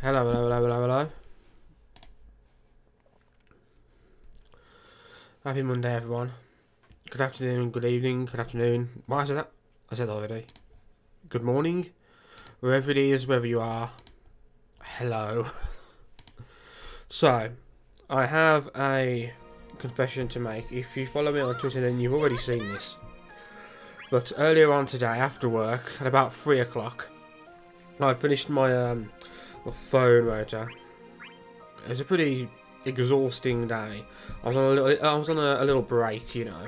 Hello. Happy Monday, everyone. Good afternoon, good evening, good afternoon. Why is it that? I said that already. Good morning, wherever it is, wherever you are. Hello. So, I have a confession to make. If you follow me on Twitter, then you've already seen this. But earlier on today, after work, at about 3 o'clock, I finished my phone rotor. It was a pretty exhausting day. I was on a little break, you know,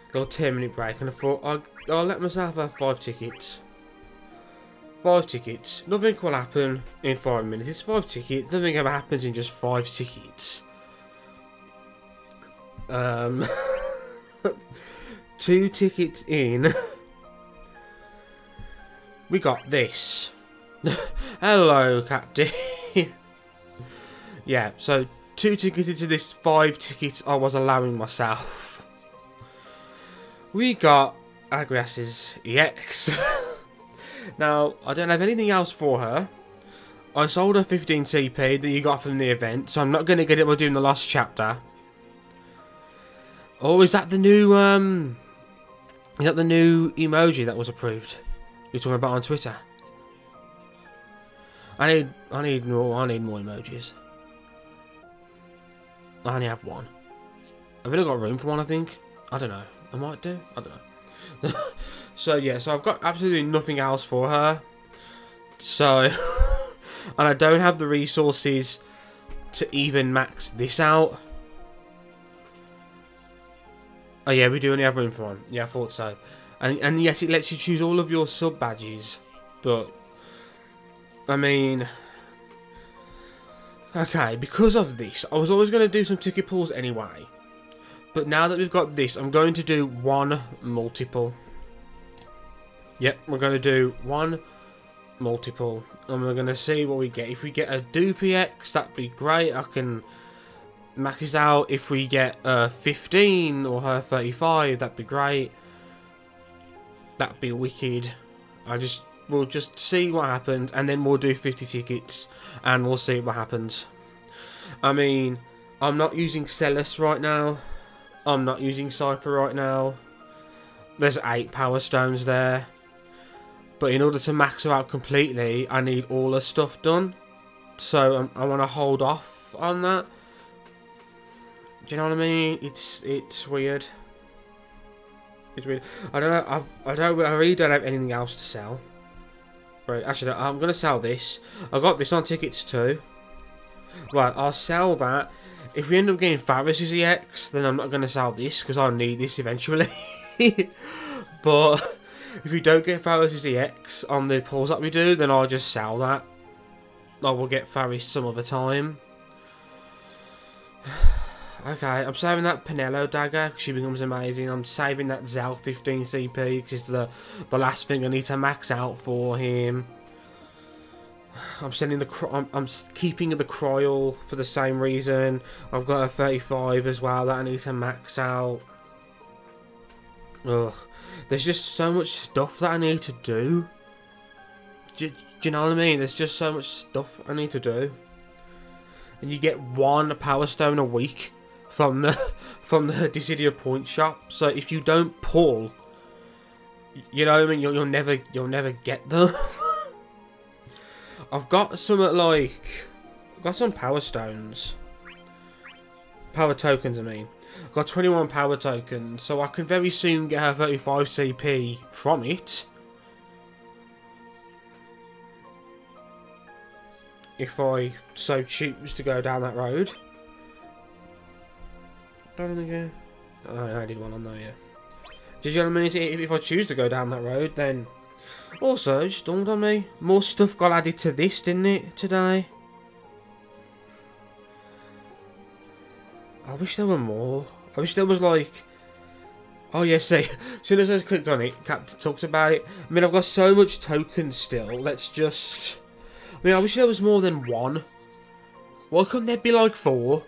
a little 10-minute break, and I thought I'll let myself have 5 tickets. 5 tickets. Nothing will happen in 5 minutes. It's 5 tickets. Nothing ever happens in just 5 tickets. 2 tickets in. We got this. Hello, Captain. Yeah, so 2 tickets into this 5 tickets I was allowing myself. We got AGRIAS EX. Now, I don't have anything else for her. I sold her 15 CP that you got from the event, so I'm not going to get it while doing the Lost Chapter. Oh, is that the new emoji that was approved? You're talking about on Twitter? I need more emojis. I only have one. I've only got room for one, I think. I don't know. I might do. I don't know. So yeah, so I've got absolutely nothing else for her. So, and I don't have the resources to even max this out. Oh yeah, we do only have room for one. Yeah, I thought so. And yes, it lets you choose all of your sub badges, but I mean, okay, because of this, I was always going to do some ticket pulls anyway. But now that we've got this, I'm going to do 1 multiple. Yep, we're going to do 1 multiple. And we're going to see what we get. If we get a Doopy X, that'd be great. I can max this out. If we get 15 or her 35, that'd be great. That'd be wicked. We'll just see what happens. And then we'll do 50 tickets. And we'll see what happens. I mean, I'm not using Celis right now. I'm not using Cypher right now. There's 8 Power Stones there. But in order to max her out completely, I need all her stuff done. So I want to hold off on that. Do you know what I mean? It's weird. It's weird. I don't know. I really don't have anything else to sell. Right. Actually, I'm gonna sell this. I got this on tickets too. Right. I'll sell that. If we end up getting Faris' EX, then I'm not going to sell this, because I'll need this eventually. But if we don't get Faris' EX on the pulls that we do, then I'll just sell that. I will get Faris some other time. Okay, I'm saving that Pinello dagger, because she becomes amazing. I'm saving that Zell 15 CP, because it's the last thing I need to max out for him. I'm sending I'm keeping the Croyle for the same reason. I've got a 35 as well that I need to max out. Ugh. There's just so much stuff that I need to do. Do you know what I mean? There's just so much stuff I need to do. And you get 1 Power Stone a week from the Dissidia Point shop. So if you don't pull, you know what I mean, you'll never get them. I've got some Power Stones. Power tokens, I mean. I've got 21 power tokens, so I can very soon get her 35 CP from it. If I so choose to go down that road. Don't think I did one on there, yeah. Did you know what I mean? If I choose to go down that road, then... Also, it just dawned on me, more stuff got added to this, didn't it, today? I wish there were more. I wish there was like... Oh yeah, see, as soon as I clicked on it, Cap talks about it. I mean, I've got so much tokens still, let's just... I mean, I wish there was more than 1. Why couldn't there be like 4?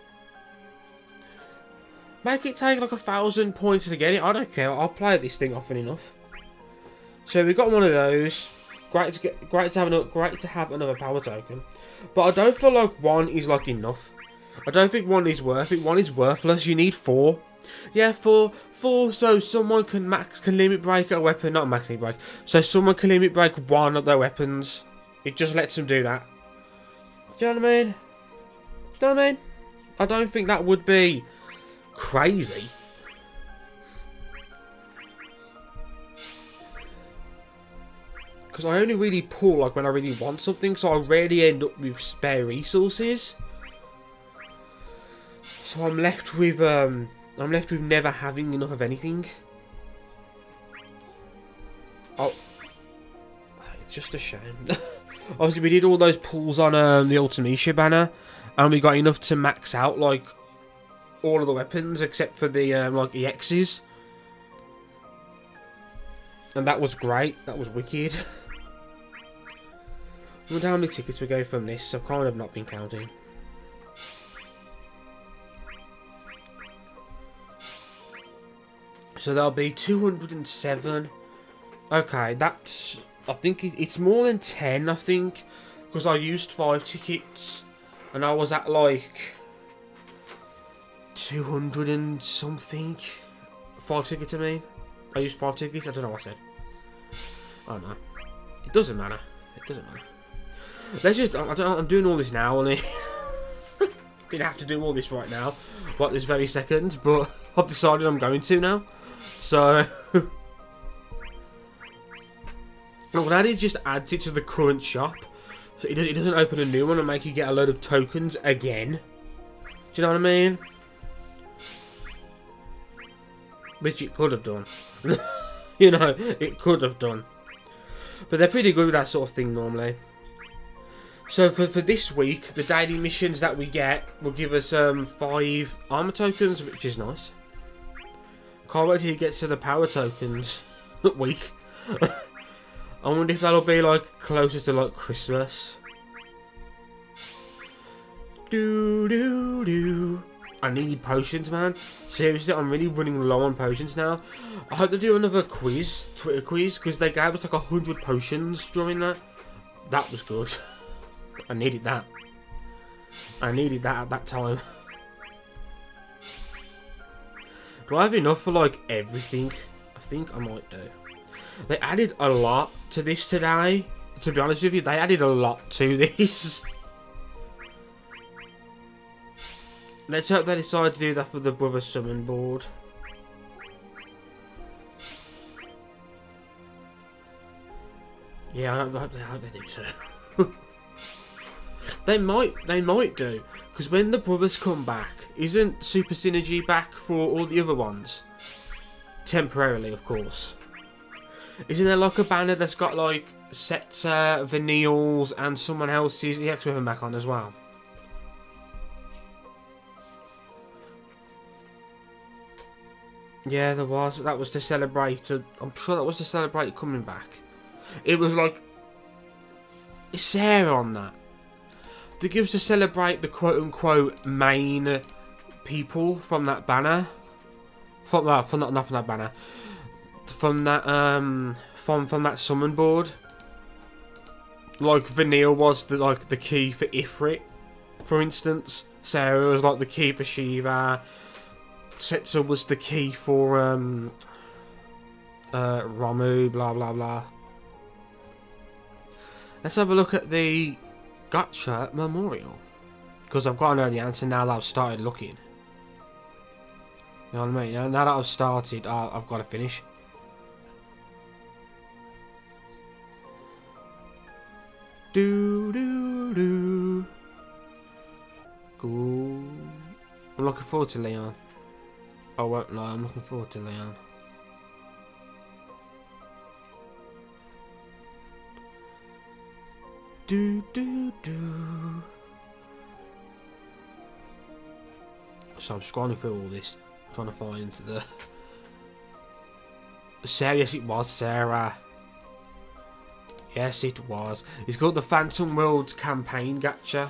Make it take like 1,000 points to get it, I don't care, I'll play this thing often enough. So we got one of those. great to have another power token. But I don't feel like 1 is like enough. I don't think 1 is worth it. 1 is worthless. You need 4. Yeah, 4 so someone can limit break a weapon, not max limit break. So someone can limit break 1 of their weapons. It just lets them do that. Do you know what I mean? Do you know what I mean? I don't think that would be crazy. Because I only really pull like when I really want something, so I rarely end up with spare resources. So I'm left with never having enough of anything. Oh, it's just a shame. Obviously, we did all those pulls on the Ultimecia banner, and we got enough to max out like all of the weapons except for the like EXs, and that was great. That was wicked. I wonder how many tickets we go from this. I've kind of not been counting. So there'll be 207. Okay, that's... I think it's more than 10, I think. Because I used 5 tickets. And I was at like... 200 and something. 5 tickets, I mean. I used 5 tickets. I don't know what I said. I don't know. It doesn't matter. It doesn't matter. Let's just... I don't know. I'm doing all this now. I didn't have to do all this right now. Like this very second. But I've decided I'm going to now. So... What that is just adds it to the current shop. So it doesn't open a new one and make you get a load of tokens again. Do you know what I mean? Which it could have done. You know, it could have done. But they're pretty good with that sort of thing normally. So for this week, the daily missions that we get will give us 5 armor tokens, which is nice. Can't wait till it gets to the power tokens week. I wonder if that'll be like closer to like Christmas. I need potions, man. Seriously, I'm really running low on potions now. I hope they do another quiz, Twitter quiz, because they gave us like 100 potions during that. That was good. I needed that. I needed that at that time. Do I have enough for like everything? I think I might do. They added a lot to this today. To be honest with you, they added a lot to this. Let's hope they decide to do that for the Brother Summon board. Yeah, I hope they do too. They might do. Because when the brothers come back, isn't Super Synergy back for all the other ones? Temporarily, of course. Isn't there like a banner that's got like Setzer, Vanille's and someone else's EX weapon back on as well? Yeah, there was. That was to celebrate. I'm sure that was to celebrate coming back. It was like... Is Sarah on that? That gives to celebrate the quote-unquote main people from that banner. Not from that banner. From that from that summon board. Like Vanille was the key for Ifrit, for instance. Sarah was like the key for Shiva. Setzer was the key for Ramu, blah blah blah. Let's have a look at the Gotcha Memorial. Because I've got to know the answer now that I've started looking. You know what I mean? Now that I've started, I've got to finish. Cool. I'm looking forward to Leon. I won't lie, I'm looking forward to Leon. So I'm scrolling through all this, trying to find the... Sarah, yes it was Sarah. Yes it was. It's called the Phantom Worlds Campaign Gacha.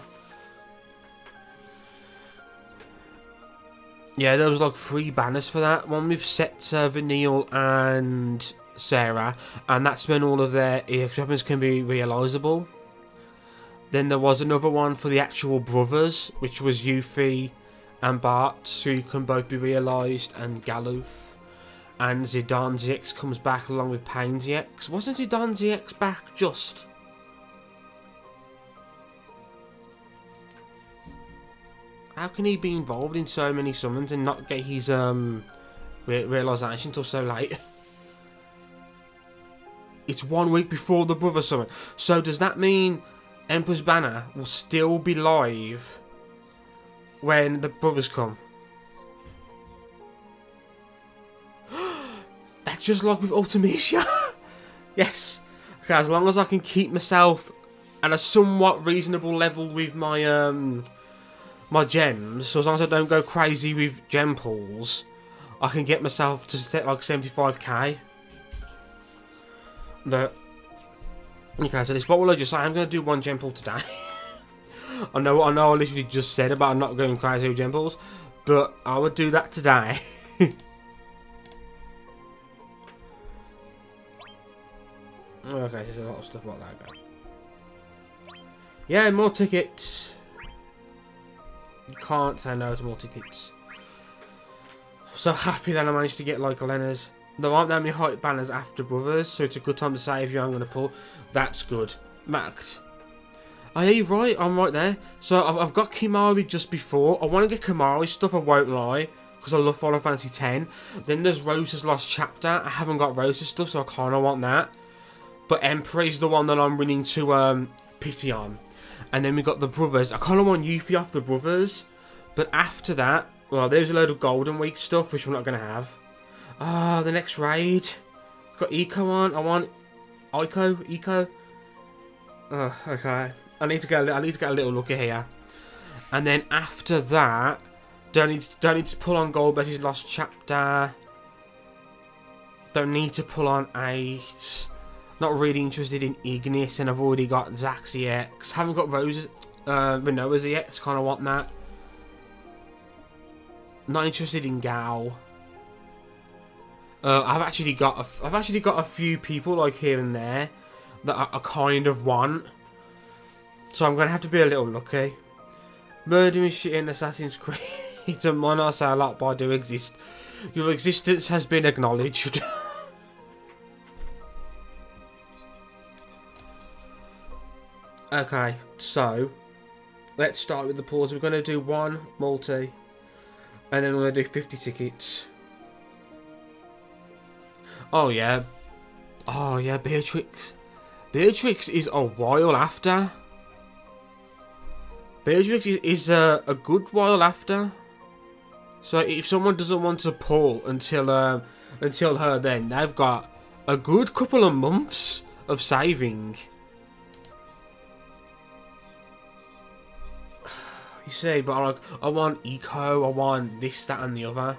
Yeah, there was like 3 banners for that. One with Setzer, Vanille and Sarah, and that's when all of their EX weapons can be realisable. Then there was another one for the actual brothers, which was Yuffie and Bart, who can both be realised, and Galuf. And Zidane's EX comes back along with Payne's EX. Wasn't Zidane's EX back just? How can he be involved in so many summons and not get his realisation until so late? It's 1 week before the brother summon. So does that mean Emperor's Banner will still be live when the brothers come? That's just like with Ultimecia. Yes. Okay, as long as I can keep myself at a somewhat reasonable level with my my gems, so as long as I don't go crazy with gem pools, I can get myself to set like 75k. But okay, so this, what will I just say? I'm going to do 1 gem pool today. I know I literally just said about not going crazy with gem pools, but I would do that today. Okay, there's a lot of stuff like that going. Yeah, more tickets. You can't say no to more tickets. I'm so happy that I managed to get like Lena's. There aren't that many hype banners after brothers, so it's a good time to say if you aren't going to pull. That's good. Maxed. Oh yeah, you're right. I'm right there. So I've got Kimari just before. I want to get Kimari stuff, I won't lie, because I love Final Fantasy X. Then there's Rosa's Lost Chapter. I haven't got Rosa's stuff, so I kind of want that. But Emperor is the one that I'm willing to pity on. And then we got the brothers. I kind of want Yuffie off the brothers. But after that, well, there's a load of Golden Week stuff, which we're not going to have. Ah, the next raid. It's got Eco on. I want Eco. Oh, okay. I need to get a little look at here. And then after that, don't need to pull on Golbez's Lost Chapter. Don't need to pull on 8. Not really interested in Ignis, and I've already got Zack's EX. Haven't got Rose's, Renoa's EX. Kind of want that. Not interested in Gal. I've actually got a few people like here and there that I kind of want. So I'm gonna have to be a little lucky. Murdering shit in Assassin's Creed. And might not say a lot, but I do exist. Your existence has been acknowledged. Okay, so let's start with the pause. We're going to do 1 multi, and then we're going to do 50 tickets. Oh yeah, Beatrix. Beatrix is a while after. Beatrix is a good while after. So if someone doesn't want to pull until her, then they've got a good couple of months of saving. You see, but I want Eco, I want this, that, and the other.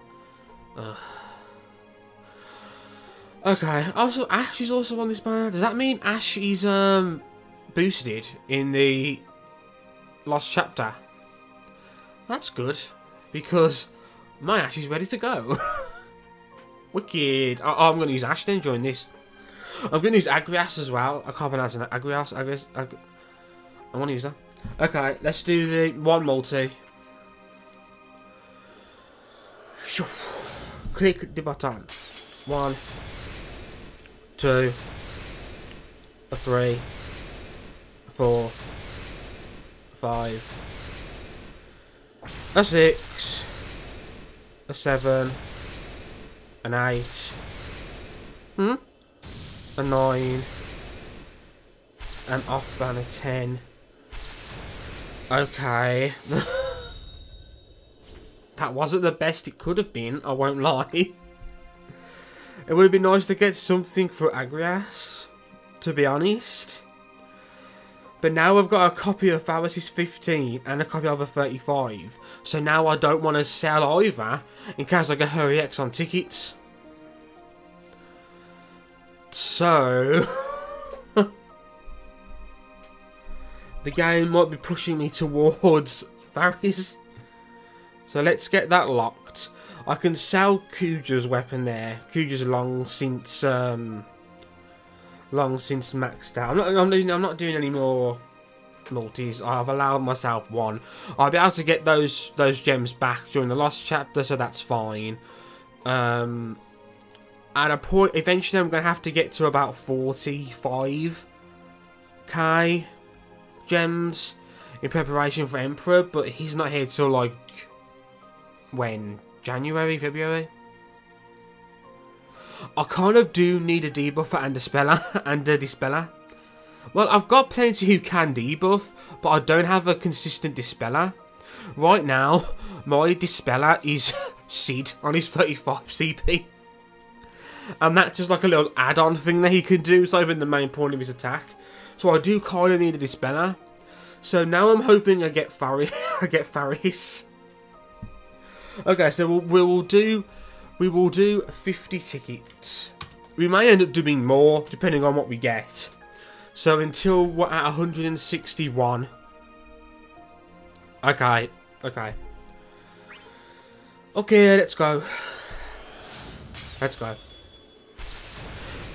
Okay. Also, Ash is also on this banner. Does that mean Ash is boosted in the Lost Chapter? That's good, because my Ash is ready to go. Wicked. I'm going to use Ash then during this. I'm going to use Agrias as well. I can't pronounce it. Agrias. I want to use that. Okay, let's do the 1 multi. Click the button. 1, 2, 3, 4, 5, 6, 7, 8, 9, and off banner 10. Okay. That wasn't the best it could have been, I won't lie. It would have been nice to get something for Agrias, to be honest. But now I've got a copy of Pharaoh's 15 and a copy of a 35. So now I don't want to sell either, in case I get her EX on tickets. So... the game might be pushing me towards Pharaoh's. So let's get that locked. I can sell Kuja's weapon there. Kuja's long since maxed out. I'm not doing any more multis. I've allowed myself one. I'll be able to get those gems back during the Lost chapter, so that's fine. At a point, eventually I'm going to have to get to about 45k gems in preparation for Emperor, but he's not here till like, when? January, February? I kind of do need a debuffer and a speller and a dispeller. Well, I've got plenty who can debuff, but I don't have a consistent dispeller. Right now, my dispeller is Sid on his 35 CP. And that's just like a little add-on thing that he can do. It's not even the main point of his attack. So I do kind of need a dispeller. So now I'm hoping I get Faris. Okay, so we will do 50 tickets. We may end up doing more depending on what we get. So until we're at 161. Okay. Okay, let's go.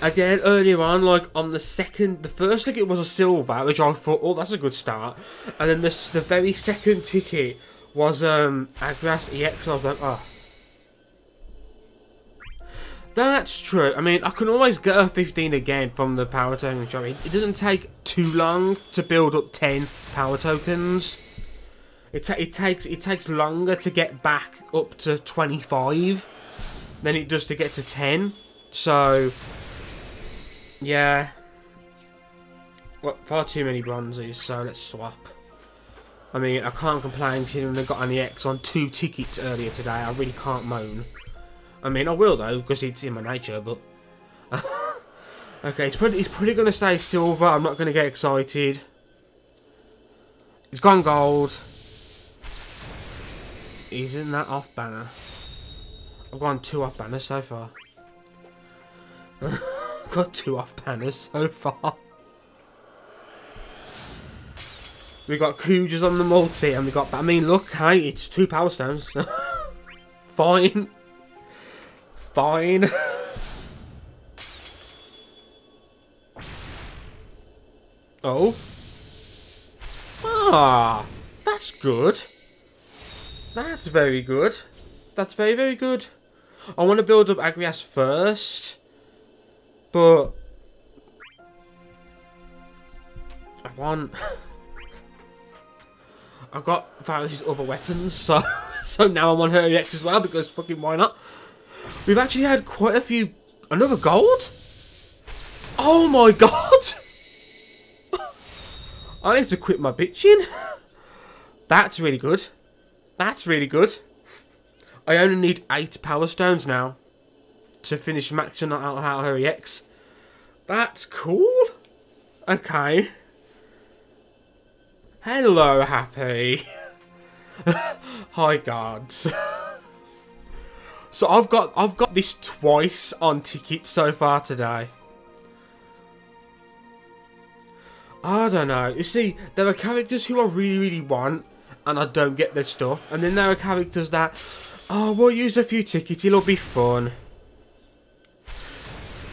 Again, earlier on, like on the first ticket was a silver, which I thought, oh, that's a good start. And then the very second ticket was AGRIAS EX. I was like, oh. That's true. I mean, I can always get a 15 again from the power token shop. It doesn't take too long to build up 10 power tokens. It takes longer to get back up to 25 than it does to get to 10. So, yeah. Well, far too many bronzes, so let's swap. I mean, I can't complain considering they got an EX on 2 tickets earlier today. I really can't moan. I mean, I will though, because it's in my nature, but... okay, he's probably going to stay silver. I'm not going to get excited. He's gone gold. He's in that off banner. I've gone 2 off banners so far. Got 2 off banners so far. We got Kujas on the multi, and we got... I mean, look, hey, it's 2 power stones. Fine. Fine. Oh. Ah, that's good. That's very good. That's very, very good. I want to build up AGRIAS first, but I've got Faris' other weapons, so now I'm on her EX as well, because fucking why not? We've actually had quite a few... Another gold? Oh my god! I need to quit my bitching. That's really good. That's really good. I only need 8 power stones now to finish maxing out her EX. That's cool. Okay. Hello, Happy. Hi, gods. So I've got this twice on tickets so far today. I don't know. You see, there are characters who I really, really want, and I don't get their stuff. And then there are characters that, oh, we'll use a few tickets, it'll be fun.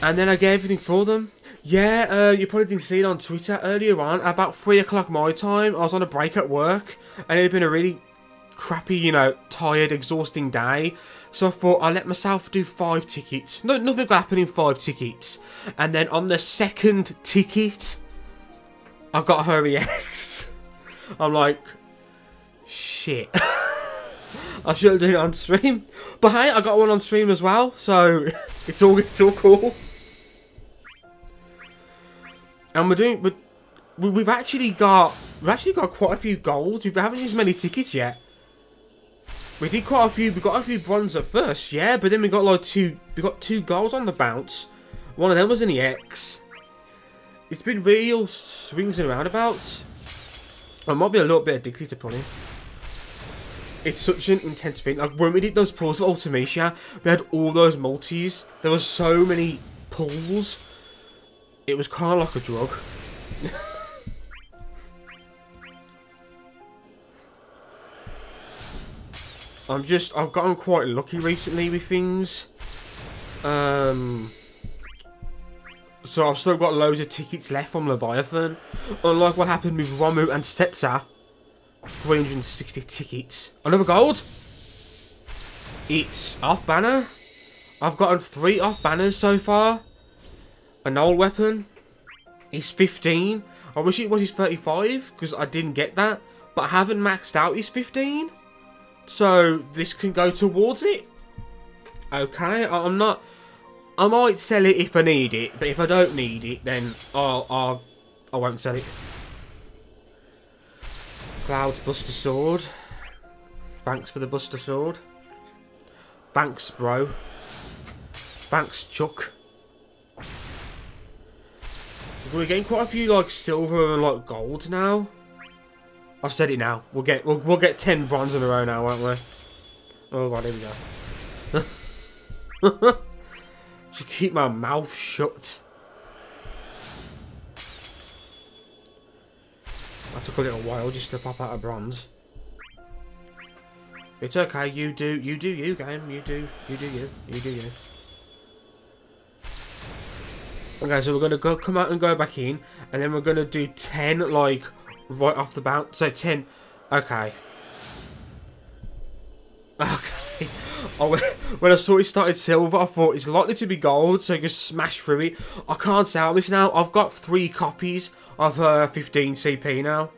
And then I get everything for them. Yeah, you probably didn't see it on Twitter earlier on. About 3 o'clock my time, I was on a break at work, and it had been a really crappy, you know, tired, exhausting day. So I thought I'll let myself do 5 tickets. No, nothing will happen in 5 tickets. And then on the second ticket, I got her EX. I'm like, shit. I should have done it on stream. But hey, I got one on stream as well, so it's all cool. And we've actually got quite a few golds. We haven't used many tickets yet. We did quite a few. We got a few bronze at first, yeah, but then we got like 2. We got 2 golds on the bounce. One of them was an EX. It's been real swings and roundabouts. I might be a little bit addicted to pulling. It's such an intense thing. Like when we did those pulls for Ultimacia, we had all those multis. There were so many pulls. It was kind of like a drug. I've gotten quite lucky recently with things. So I've still got loads of tickets left from Leviathan. Unlike what happened with Romu and Stetsa. 360 tickets. Another gold. It's off banner. I've gotten 3 off banners so far. An old weapon. He's 15. I wish it was his 35 because I didn't get that. But I haven't maxed out his 15. So this can go towards it. Okay, I might sell it if I need it, but if I don't need it, then I won't sell it. Cloud's Buster Sword. Thanks for the Buster Sword. Thanks, bro. Thanks, Chuck. We're getting quite a few like silver and like gold now. I've said it now. We'll get 10 bronze in a row now, won't we? Oh god, here we go. Should keep my mouth shut. That took a little while just to pop out of bronze. It's okay. You do you, game. You do you. Okay, so we're gonna come out and go back in, and then we're gonna do 10 like right off the bat. So 10. Okay. Okay. When I saw it started silver, I thought it's likely to be gold, so you can smash through it. I can't sell this now. I've got 3 copies of 15 CP now,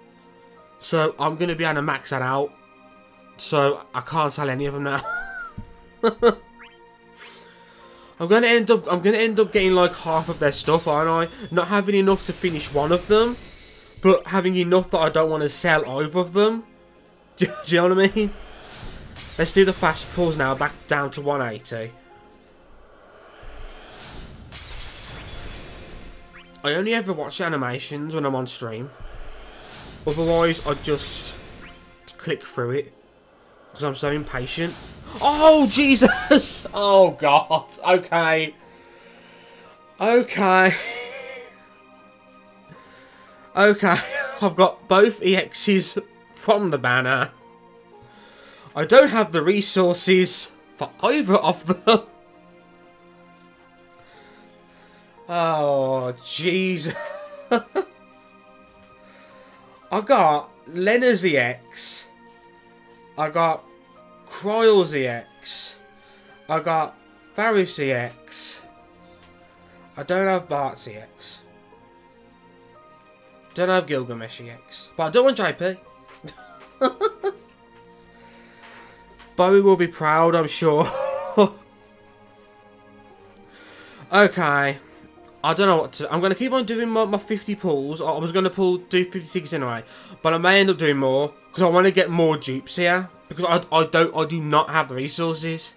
so I'm gonna be able to max that out. So I can't sell any of them now. I'm gonna end up getting like half of their stuff, aren't I? Not having enough to finish one of them, but having enough that I don't want to sell either of them. Do you know what I mean? Let's do the fast pulls now, back down to 180. I only ever watch animations when I'm on stream. Otherwise, I just click through it. Because I'm so impatient. Oh, Jesus! Oh, God. Okay. Okay. Okay. I've got both EXs from the banner. I don't have the resources for either of them. Oh, jeez. I got Lena's EX. I got Kryle's EX. I got Faris EX. I don't have Bart's EX. Don't have Gilgamesh EX. But I don't want JP. Bowie will be proud, I'm sure. Okay. I don't know what to... I'm going to keep on doing my 50 pulls. I was going to do 56 anyway. But I may end up doing more. Because I want to get more dupes here. Because I do not have the resources.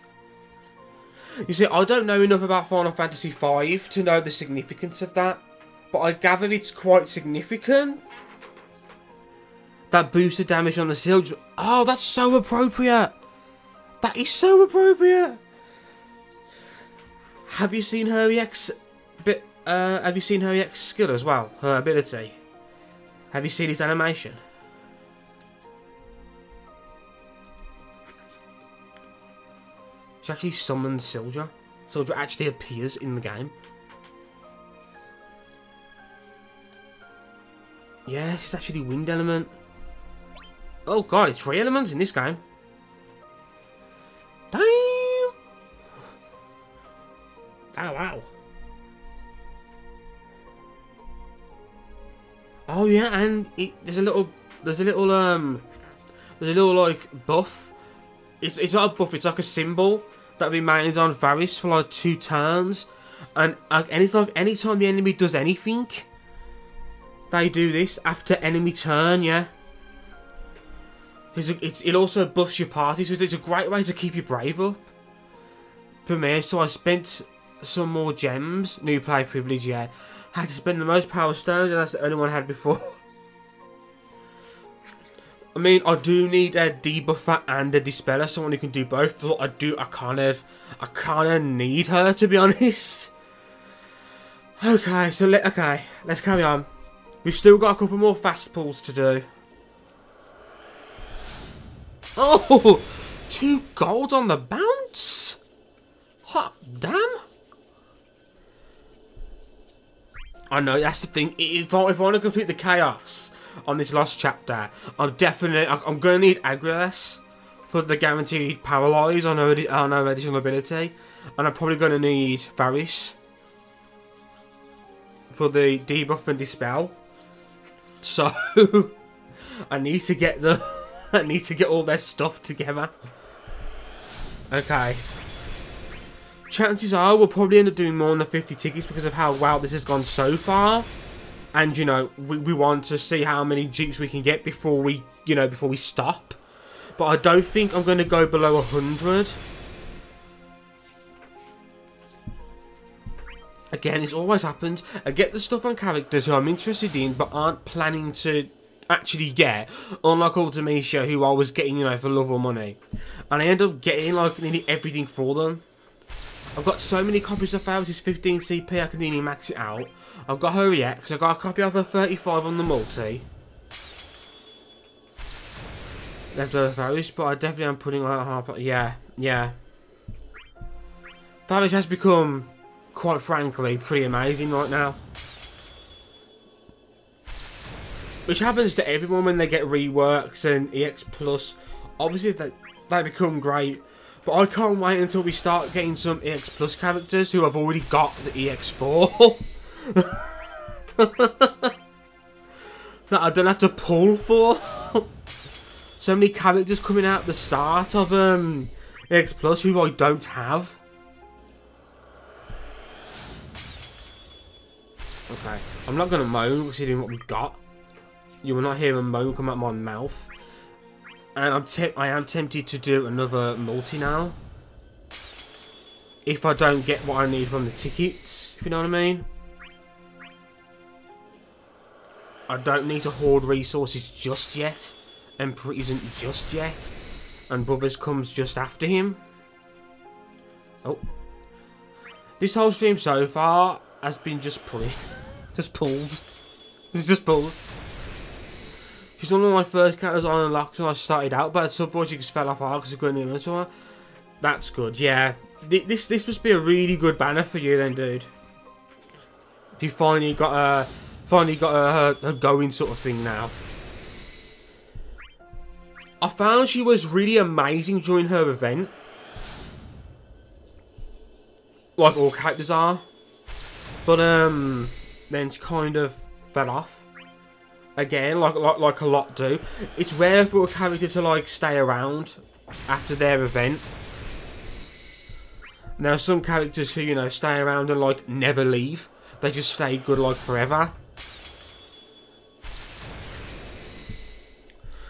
You see, I don't know enough about Final Fantasy V to know the significance of that. But I gather it's quite significant. That boosted damage on the shield. Oh, that's so appropriate. That is so appropriate. Have you seen her EX bit? Have you seen her EX skill as well? Her ability. Have you seen his animation? She actually summons Sildra. Sildra actually appears in the game. Yeah, it's actually wind element. Oh god, it's 3 elements in this game. Damn! Oh wow. Oh yeah, and there's a little like buff. It's not a buff, it's like a symbol that remains on Varys for like 2 turns, and it's like anytime the enemy does anything, they do this after enemy turn. Yeah. It also buffs your party, so it's a great way to keep your brave up. For me, so I spent some more gems, new play privilege, yeah. Had to spend the most power stones, and that's the only one I had before. I mean, I do need a debuffer and a dispeller, someone who can do both. So I kind of need her, to be honest. Okay, so let's carry on. We've still got a couple more fast pulls to do. Oh, 2 gold on the bounce? Hot damn. I know, that's the thing. If I want to complete the chaos on this lost chapter, I'm going to need AGRIAS for the guaranteed paralyze on our additional ability. And I'm probably going to need Varys for the debuff and dispel. So I need to get I need to get all their stuff together. Okay. Chances are we'll probably end up doing more than the 50 tickets because of how well this has gone so far. And, you know, we want to see how many jeeps we can get before we, you know, before we stop. But I don't think I'm going to go below 100. Again, this always happens. I get the stuff on characters who I'm interested in but aren't planning to actually get. Unlike Ultimacia, who I was getting, you know, for love or money. And I end up getting, like, nearly everything for them. I've got so many copies of Varys' 15 CP, I can nearly max it out. I've got her EX, I've got a copy of her 35 on the multi. Left over Varys, but I definitely am putting on a half. Yeah. Varys has become, quite frankly, pretty amazing right now. Which happens to everyone when they get reworks and EX Plus. Obviously, they become great. But I can't wait until we start getting some EX Plus characters who have already got the EX4. That I don't have to pull for. So many characters coming out at the start of EX Plus who I don't have. Okay, I'm not going to moan considering what we've got. You will not hear a moan come out of my mouth. And I am tempted to do another multi now. If I don't get what I need from the tickets, if you know what I mean. I don't need to hoard resources just yet. Emperor isn't just yet. And Brothers comes just after him. Oh. This whole stream so far has been just pulling. Just pulls. It's just pulls. She's one of my first characters I unlocked when I started out, but at some point she just fell off hard because of going into her. That's good, yeah. This must be a really good banner for you then, dude. If you finally got a going sort of thing now. I found she was really amazing during her event. Like all characters are. But then she kind of fell off. Again, like a lot do. It's rare for a character to like stay around after their event. There are some characters who, you know, stay around and like never leave. They just stay good like forever.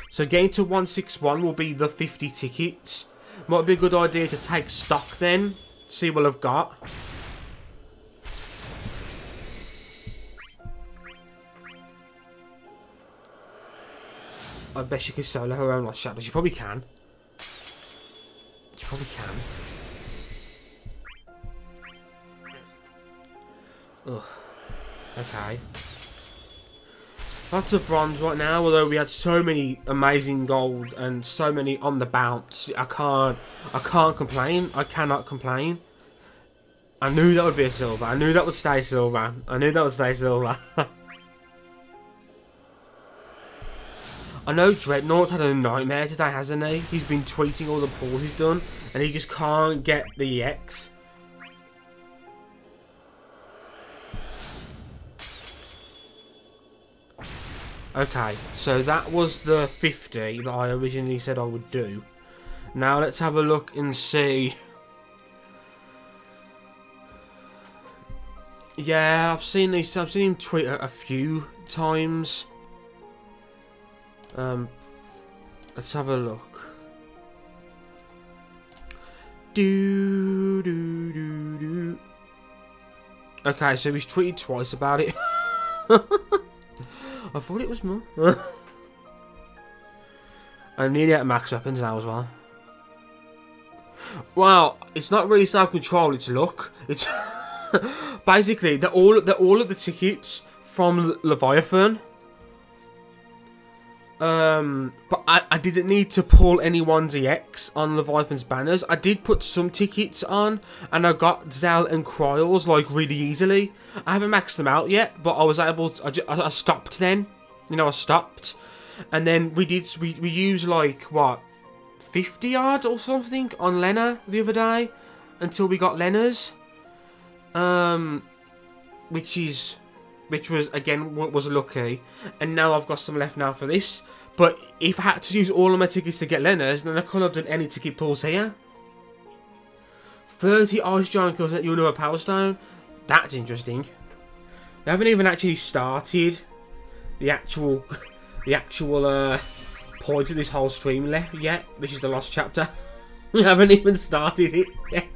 So getting to 161 will be the 50 tickets. Might be a good idea to take stock then. See what I've got. I bet she can solo her own lost chapter. She probably can. She probably can. Ugh. Okay. Lots of bronze right now, although we had so many amazing gold and so many on the bounce. I can't complain. I cannot complain. I knew that would be a silver. I knew that would stay silver. I knew that would stay silver. I know Dreadnought's had a nightmare today, hasn't he? He's been tweeting all the pulls he's done, and he just can't get the EX. Okay, so that was the 50 that I originally said I would do. Now let's have a look and see. Yeah, I've seen him tweet a few times. Let's have a look. Okay, so he's tweeted twice about it. I thought it was more. I'm nearly at max weapons now as well. Wow, it's not really self-control, it's luck. It's basically they're all of the tickets from Leviathan. But I didn't need to pull anyone's EX on Leviathan's banners. I did put some tickets on, and I got Zal and Cryals like really easily. I haven't maxed them out yet, but I was able to, I stopped then. You know, I stopped. And then we used like, what, 50 odd or something on Lena the other day, until we got Lena's. Which was, again, was lucky. And now I've got some left now for this. But if I had to use all of my tickets to get Lena's, then I couldn't have done any ticket pulls here. 30 Ice Giant kills at you another Power Stone. That's interesting. They haven't even actually started the actual point of this whole stream left yet, which is the Lost Chapter. We haven't even started it yet.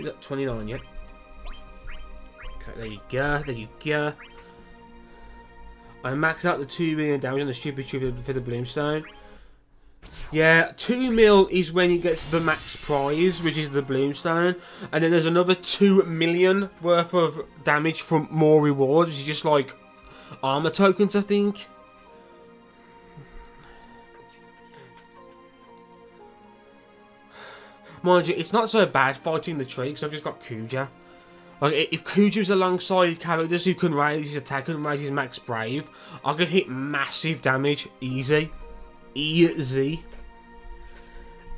That's 29, yeah. Okay, there you go, there you go. I maxed out the 2 million damage on the stupid tree for the Bloomstone. Yeah, 2 mil is when it gets the max prize, which is the Bloomstone. And then there's another 2 million worth of damage from more rewards, which is just like armor tokens, I think. Mind you, it's not so bad fighting the tree, because I've just got Kuja. Like, if Kuja's alongside characters who can raise his attack and raise his max brave, I could hit massive damage. Easy. Easy.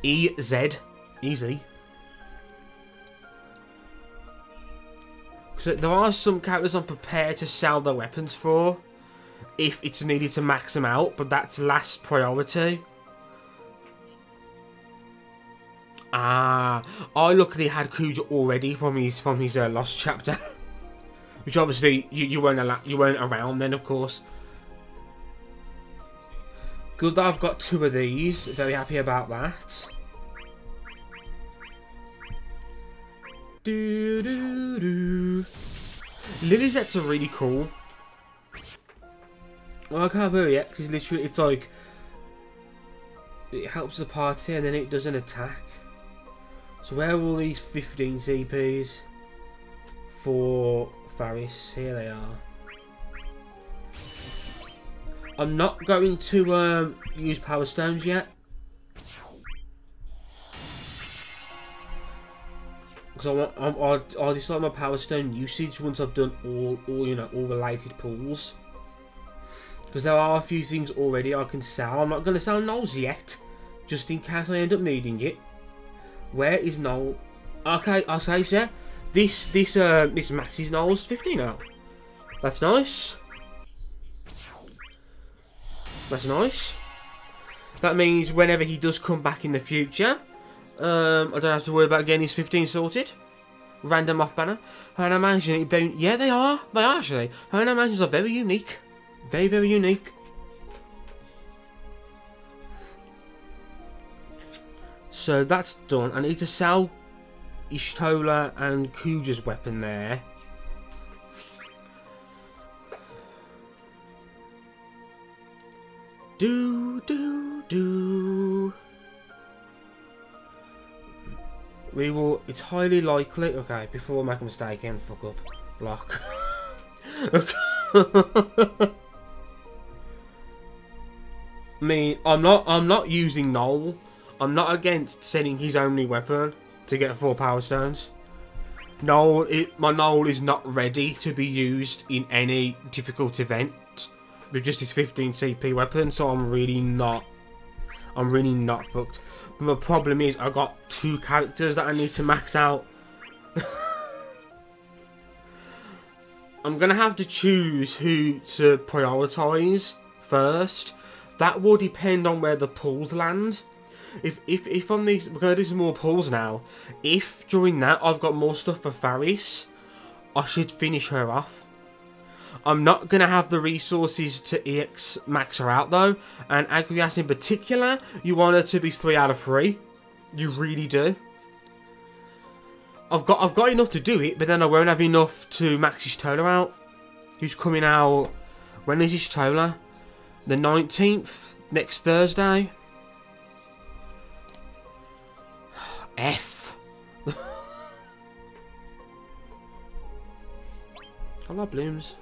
E-Z. Easy. So there are some characters I'm prepared to sell their weapons for, if it's needed to max them out, but that's last priority. Ah, I luckily had Kuja already from his Lost Chapter, which obviously you weren't around then, of course. Good that I've got 2 of these. Very happy about that. Lily sets are really cool. I like how her EX is literally, it's like it helps the party and then it does an attack. So where are all these 15 CPs for Faris? Here they are. I'm not going to use Power Stones yet, because I'll decide my Power Stone usage once I've done all related pulls. Because there are a few things already I can sell. I'm not going to sell Knowles yet, just in case I end up needing it. Where is Noel? Okay, I'll say so. This maxes Knowles 50 now. That's nice. That's nice. That means whenever he does come back in the future, I don't have to worry about getting his 15 sorted. Random off banner. And I imagine yeah, they are. They are actually. And I imagine are very unique. Very, very unique. So that's done. I need to sell Ishtola and Kuja's weapon there. We will. It's highly likely. Okay, before I make a mistake and fuck up. Block. I mean, I'm not using Noel. I'm not against selling his only weapon to get 4 Power Stones. My Noel is not ready to be used in any difficult event with just his 15 CP weapon, so I'm really not fucked. But my problem is I got 2 characters that I need to max out. I'm gonna have to choose who to prioritize first. That will depend on where the pulls land. If on these, we're gonna do some more pulls now. If during that I've got more stuff for Faris, I should finish her off. I'm not gonna have the resources to EX max her out though, and Agrias in particular, you want her to be 3 out of 3. You really do. I've got enough to do it, but then I won't have enough to max Ishtola out. Who's coming out? When is Ishtola? The 19th, next Thursday. F. I love blooms.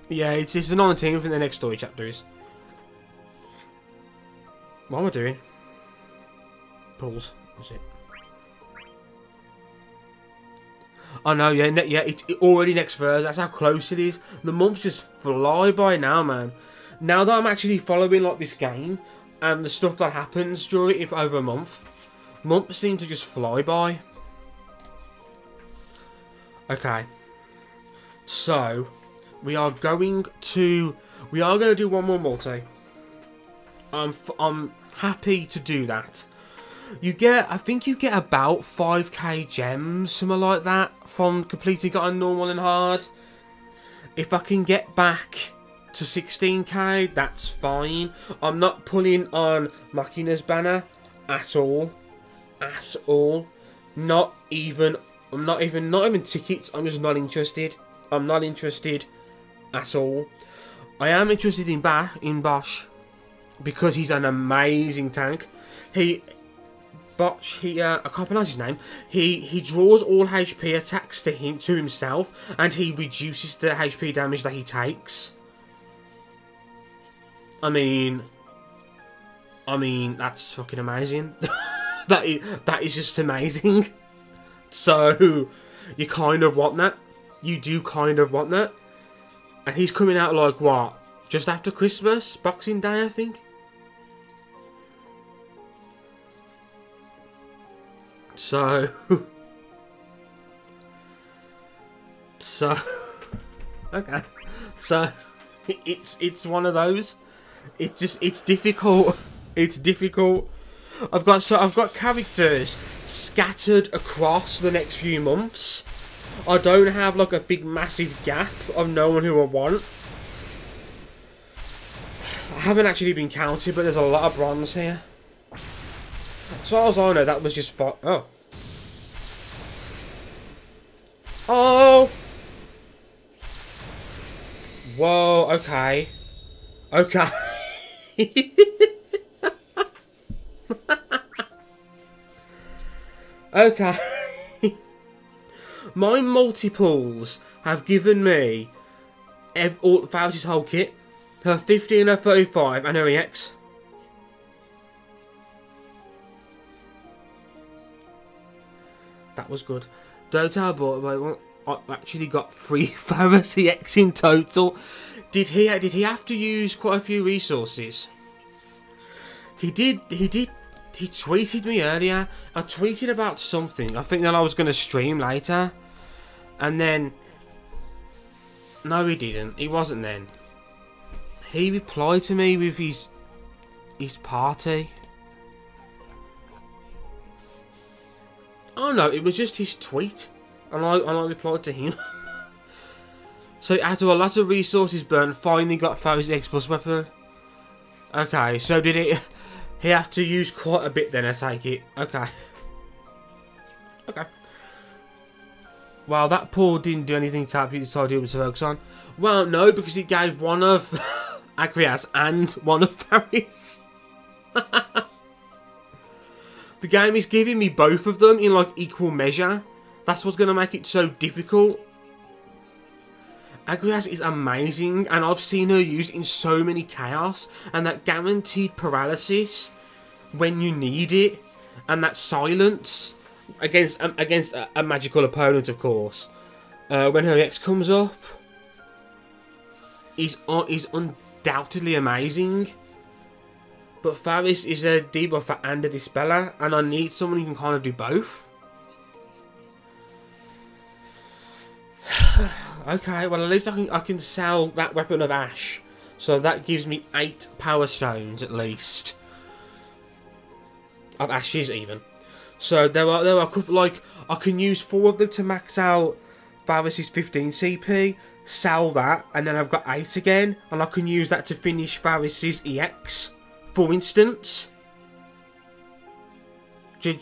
Yeah, it's the 19th in the next story chapter is. What am I doing? Pulls. That's it. I know, yeah, it's already next Thursday. That's how close it is. The months just fly by now, man. Now that I'm actually following like this game and the stuff that happens during it over a month, months seem to just fly by. Okay, so we are going to do one more multi. I'm happy to do that. I think you get about 5k gems, something like that, from completing it on normal and hard. If I can get back to 16k, that's fine. I'm not pulling on Machina's banner at all. At all. Not even tickets. I'm just not interested. I'm not interested at all. I am interested in Bosch because he's an amazing tank. I can't pronounce his name. He draws all HP attacks to himself, and he reduces the HP damage that he takes. I mean, that's fucking amazing. that is just amazing. So you kind of want that. You do kind of want that. And he's coming out like what? Just after Christmas, Boxing Day, I think. So okay. So it's one of those. It's difficult. It's difficult. I've got characters scattered across the next few months. I don't have like a big massive gap of knowing who I want. I haven't actually been counted, but there's a lot of bronze here. As far as I know, that was just for... Oh. Oh! Whoa, okay. Okay. Okay. My multiples have given me all Faust's whole kit. Her 50 and her 35 and her EX. That was good. Don't tell about I actually got 3 Faust EX in total. Did he have to use quite a few resources? He did. He tweeted me earlier. I tweeted about something. I think that I was going to stream later. And then... No, he didn't. He wasn't then. He replied to me with his party. Oh no, it was just his tweet. And I replied to him. So after a lot of resources burnt, finally got Faust's X plus weapon. Okay, so did it... He have to use quite a bit then, I take it. Okay. Okay. Well, that pull didn't do anything to help you decide who to focus on. Well, no, because it gave one of Agrias and one of Faris. The game is giving me both of them in like equal measure. That's what's going to make it so difficult. Agrias is amazing, and I've seen her used in so many chaos, and that guaranteed paralysis when you need it, and that silence against a magical opponent, of course, when her X comes up, is undoubtedly amazing. But Faris is a debuffer and a dispeller, and I need someone who can kind of do both. Okay, well at least I can sell that weapon of Ash, so that gives me 8 power stones at least. Of Ashes even. So there are a couple, like I can use 4 of them to max out Faris's 15 CP, sell that, and then I've got 8 again, and I can use that to finish Faris's EX, for instance. Do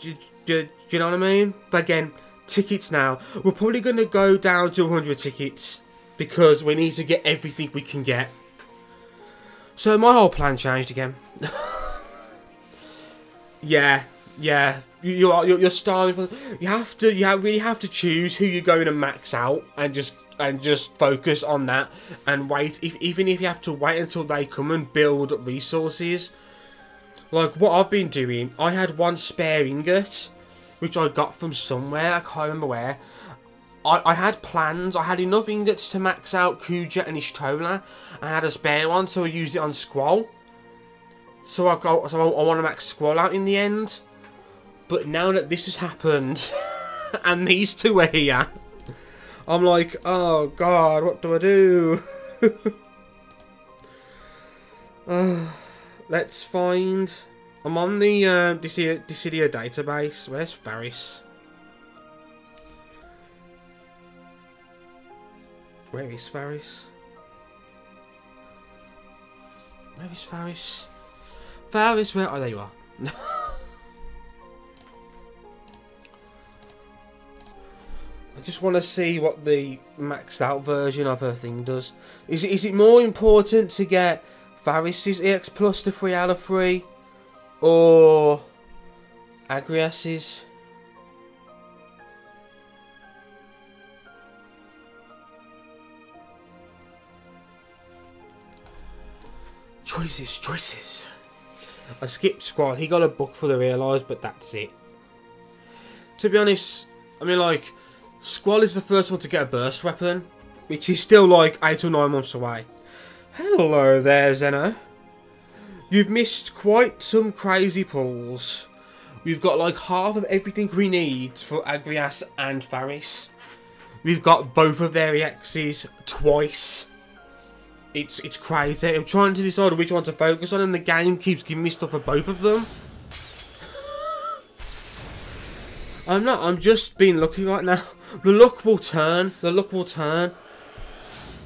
you know what I mean? But again, tickets now. We're probably going to go down to 100 tickets because we need to get everything we can get. So my whole plan changed again. Yeah. You're starving for. You really have to choose who you're going to max out and just and just focus on that and wait. Even if you have to wait until they come and build resources. Like what I've been doing, I had one spare ingot, which I got from somewhere, I can't remember where. I had plans, I had enough ingots to max out Kuja and Ishtola. I had a spare one, so I used it on Squall. So I want to max Squall out in the end. But now that this has happened, and these two are here, I'm like, oh god, what do I do? Let's find... I'm on the Dissidia database. Where's Faris? Where is Faris? Where is Faris? Faris, where? Oh, there you are. I just want to see what the maxed out version of her thing does. Is it more important to get Faris's EX Plus to 3 out of 3? Or Agrias's? Choices. I skipped Squad. He got a book for the Realise, but that's it. To be honest, I mean, like, Squall is the first one to get a burst weapon, which is still like 8 or 9 months away. Hello there, Zeno. You've missed quite some crazy pulls. We've got like half of everything we need for Agrias and Faris. We've got both of their EXs twice. It's crazy. I'm trying to decide which one to focus on, and the game keeps giving me stuff for both of them. I'm not. I'm just being lucky right now. The luck will turn. The luck will turn.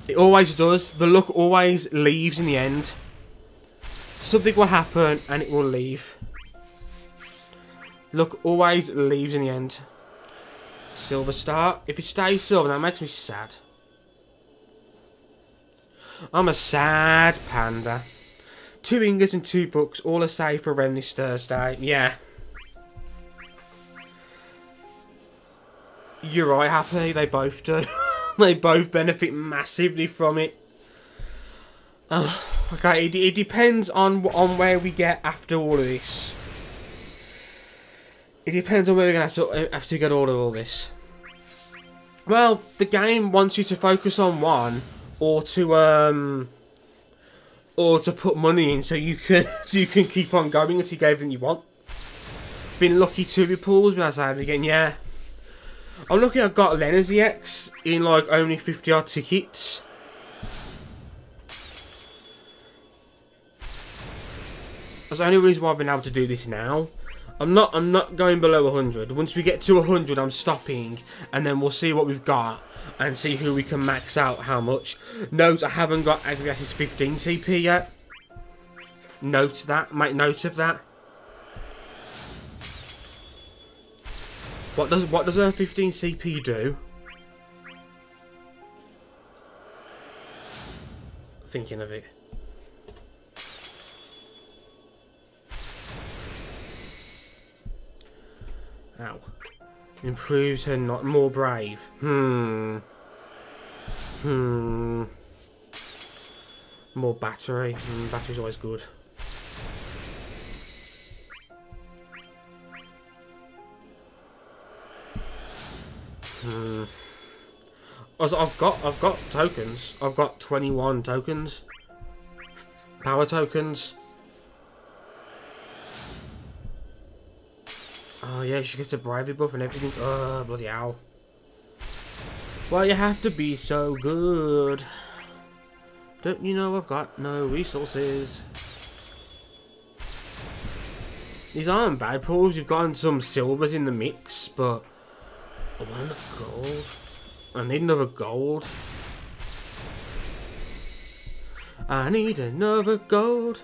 It always does. The luck always leaves in the end. Something will happen and it will leave. Luck always leaves in the end. Silver star. If it stays silver, that makes me sad. I'm a sad panda. 2 ingots and 2 books, all are safe for Ren this Thursday. Yeah. You're right, Happy. They both do. They both benefit massively from it. Okay, it depends on where we get after all of this. It depends on where we're going to have to get all this. Well, the game wants you to focus on one, or to put money in so you can keep on going until you get everything you want. Been lucky to be pulls, but I again, yeah. I'm lucky I got Lena's EX in like only 50 odd tickets. That's the only reason why I've been able to do this now. I'm not going below 100. Once we get to 100, I'm stopping, and then we'll see what we've got and see who we can max out how much. Note, I haven't got Agrias's 15 CP yet. Note that. Make note of that. What does her 15 CP do? Thinking of it. Ow. Improves her not more brave. More battery. Battery's always good. Also, I've got tokens. I've got 21 tokens. Power tokens. Oh yeah, she gets a bravery buff and everything. Oh, bloody hell. Well, you have to be so good. Don't you know I've got no resources? These aren't bad pulls. You've gotten some silvers in the mix, but I want another gold. I need another gold. I need another gold.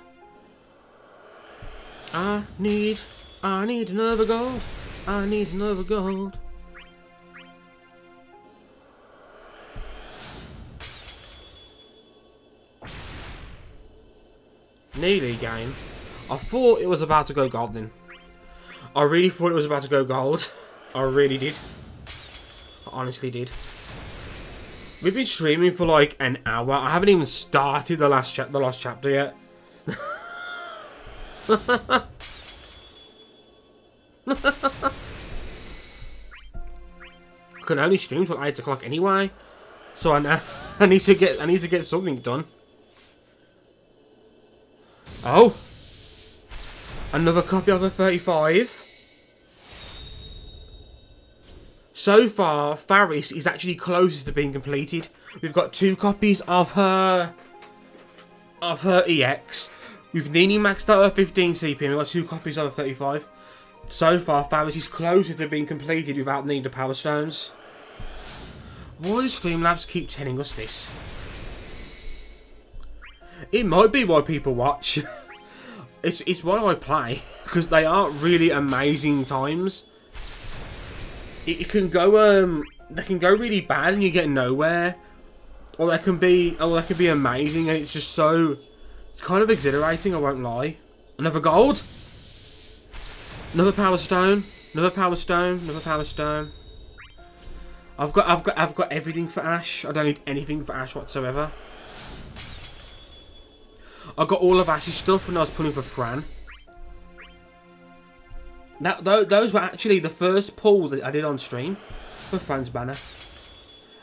I need another gold. I need another gold. Nearly game. I thought it was about to go gold then. I really thought it was about to go gold. I really did. I honestly did. We've been streaming for like an hour. I haven't even started the last chapter yet. I can only stream till 8 o'clock anyway, so I need to get something done. Oh, another copy of her 35. So far, Faris is actually closest to being completed. We've got 2 copies of her EX. We've nearly maxed out her 15 CP. We've got 2 copies of her 35. So far, Faris is closer to being completed without needing the power stones. Why does Streamlabs keep telling us this? It might be why people watch. it's why I play, because they are really amazing times. It can go they can go really bad and you get nowhere, or they can be amazing and it's just so, it's kind of exhilarating. I won't lie. Another gold, another power stone, another power stone, another power stone. I've got everything for Ash. I don't need anything for Ash whatsoever. I got all of Ash's stuff when I was pulling for Fran. Those were actually the first pulls that I did on stream for Fran's banner,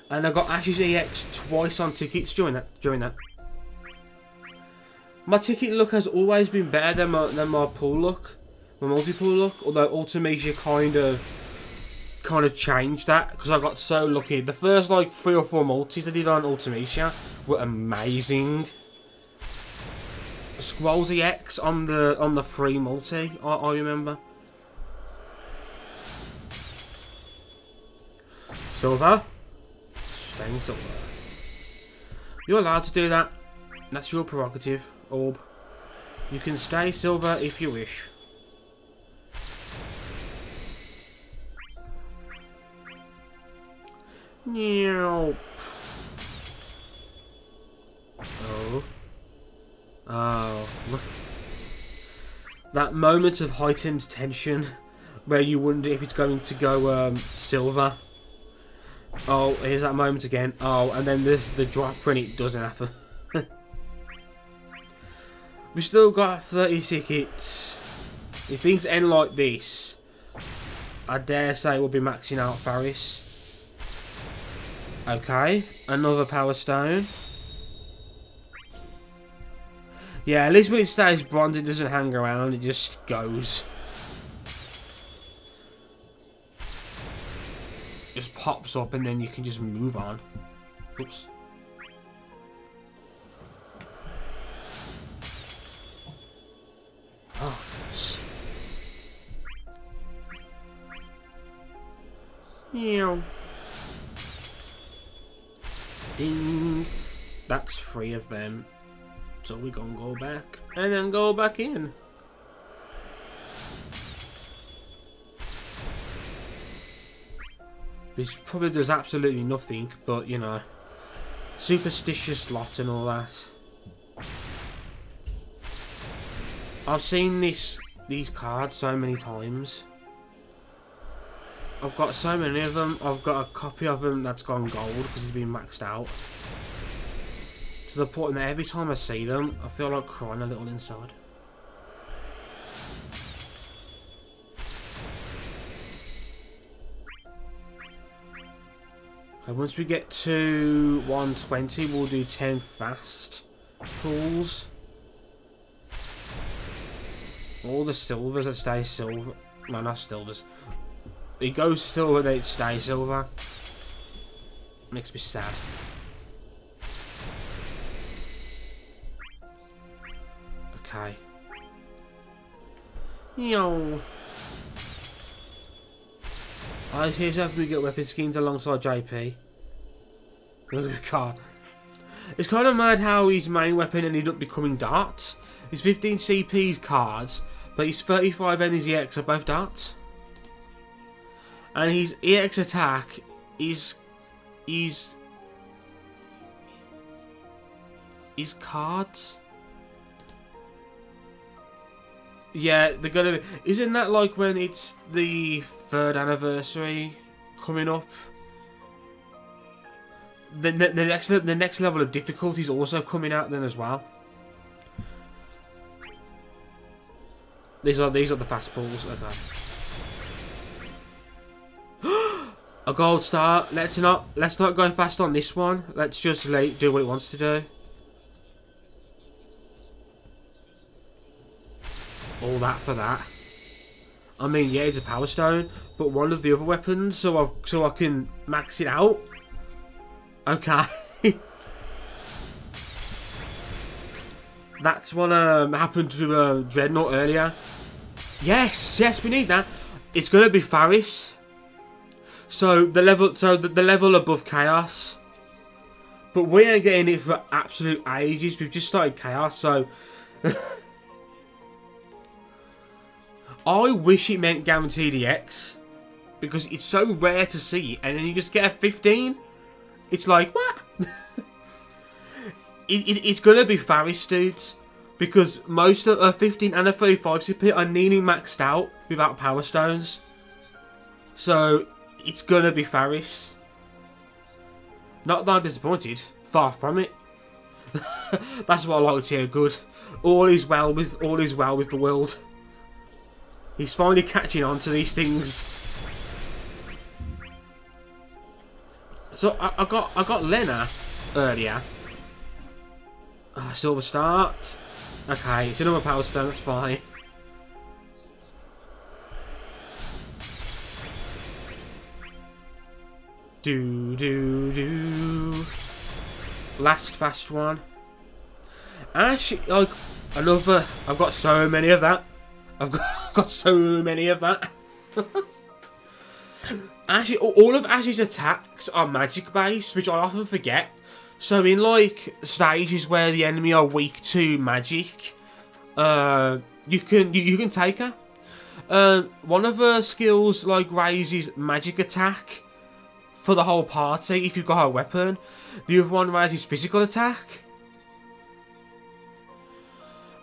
and I got Ash's EX twice on tickets during that. My ticket luck has always been better than my pull luck, my multi-pull luck. Although Ultimecia kind of changed that because I got so lucky. The first like 3 or 4 multis I did on Ultimecia were amazing. Squall's EX on the free multi, I remember. Silver. Staying silver. You're allowed to do that. That's your prerogative, Orb. You can stay silver if you wish. Nope. Oh. Oh, look. That moment of heightened tension where you wonder if it's going to go silver. Oh, here's that moment again. Oh, and then there's the drop when it doesn't happen. We still got 30 tickets. If things end like this, I dare say we'll be maxing out Faris. Okay, another power stone. Yeah, at least when it stays bronze, it doesn't hang around, it just goes. Just pops up and then you can just move on. Oops. Oh, yes. Yeah. Ding. That's 3 of them. So we're gonna go back and then go back in. Which probably does absolutely nothing, but you know, superstitious lot and all that. I've seen these cards so many times. I've got so many of them. I've got a copy of them that's gone gold because it's been maxed out. To the point that every time I see them, I feel like crying a little inside. Okay, once we get to 120, we'll do 10 fast pulls. All the silvers that stay silver. No, not silvers. It goes silver, then it stays silver. Makes me sad. Okay. Yo. Here's how we get weapon skins alongside JP. It's kind of mad how his main weapon ended up becoming darts. His 15 CP's cards, but his 35 and his EX are both darts. And his EX attack is cards. Yeah, they're gonna be. Isn't that like when it's the 3rd anniversary coming up? the next level of difficulty is also coming out then as well. These are the fast pulls. Okay. A gold star. Let's not go fast on this one. Let's just let it do what it wants to do. All that for that. I mean, yeah, it's a power stone, but one of the other weapons, so I can max it out. Okay. That's what happened to Dreadnought earlier. Yes, we need that. It's gonna be Faris. So the level above Chaos. But we ain't getting it for absolute ages. We've just started Chaos, so I wish it meant guaranteed EX, because it's so rare to see it, and then you just get a 15. It's like, what? It's gonna be Faris, dudes, because most of a 15 and a 35 CP are nearly maxed out without power stones. So it's gonna be Faris. Not that I'm disappointed, far from it. That's what I like to hear. Good. All is well with the world. He's finally catching on to these things. So I got Lena earlier. Silver start. Okay, it's another power stone, that's fine. Do. Last fast one. Actually, like another. I've got so many of that. I've got so many of that. Actually, all of Ash's attacks are magic based, which I often forget. So in like stages where the enemy are weak to magic, you can take her. One of her skills like raises magic attack for the whole party if you've got her weapon. The other one raises physical attack.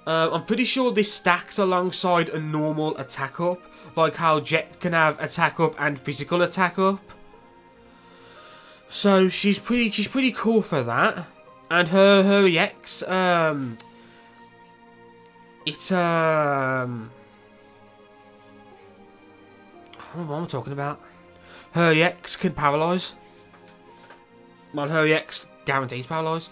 I'm pretty sure this stacks alongside a normal attack up, like how Jet can have attack up and physical attack up. So she's pretty cool for that. And her EX, it's what am I talking about? Her EX can paralyze. Well, her EX guarantees paralyze.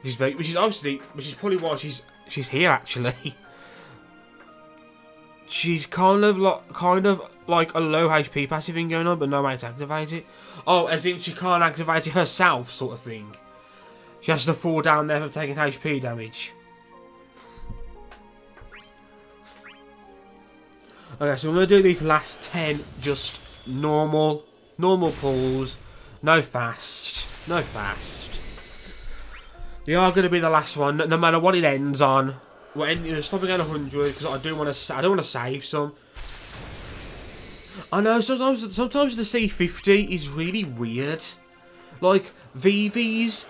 Which is probably why she's here actually. She's kind of like a low HP passive thing going on, but no way to activate it. Oh, as in she can't activate it herself, sort of thing. She has to fall down there for taking HP damage. Okay, so we're gonna do these last 10 just normal pulls, no fast. They are going to be the last one, no matter what it ends on. We're stopping at 100 because I don't want to save some. I know sometimes the C50 is really weird. Like VVs,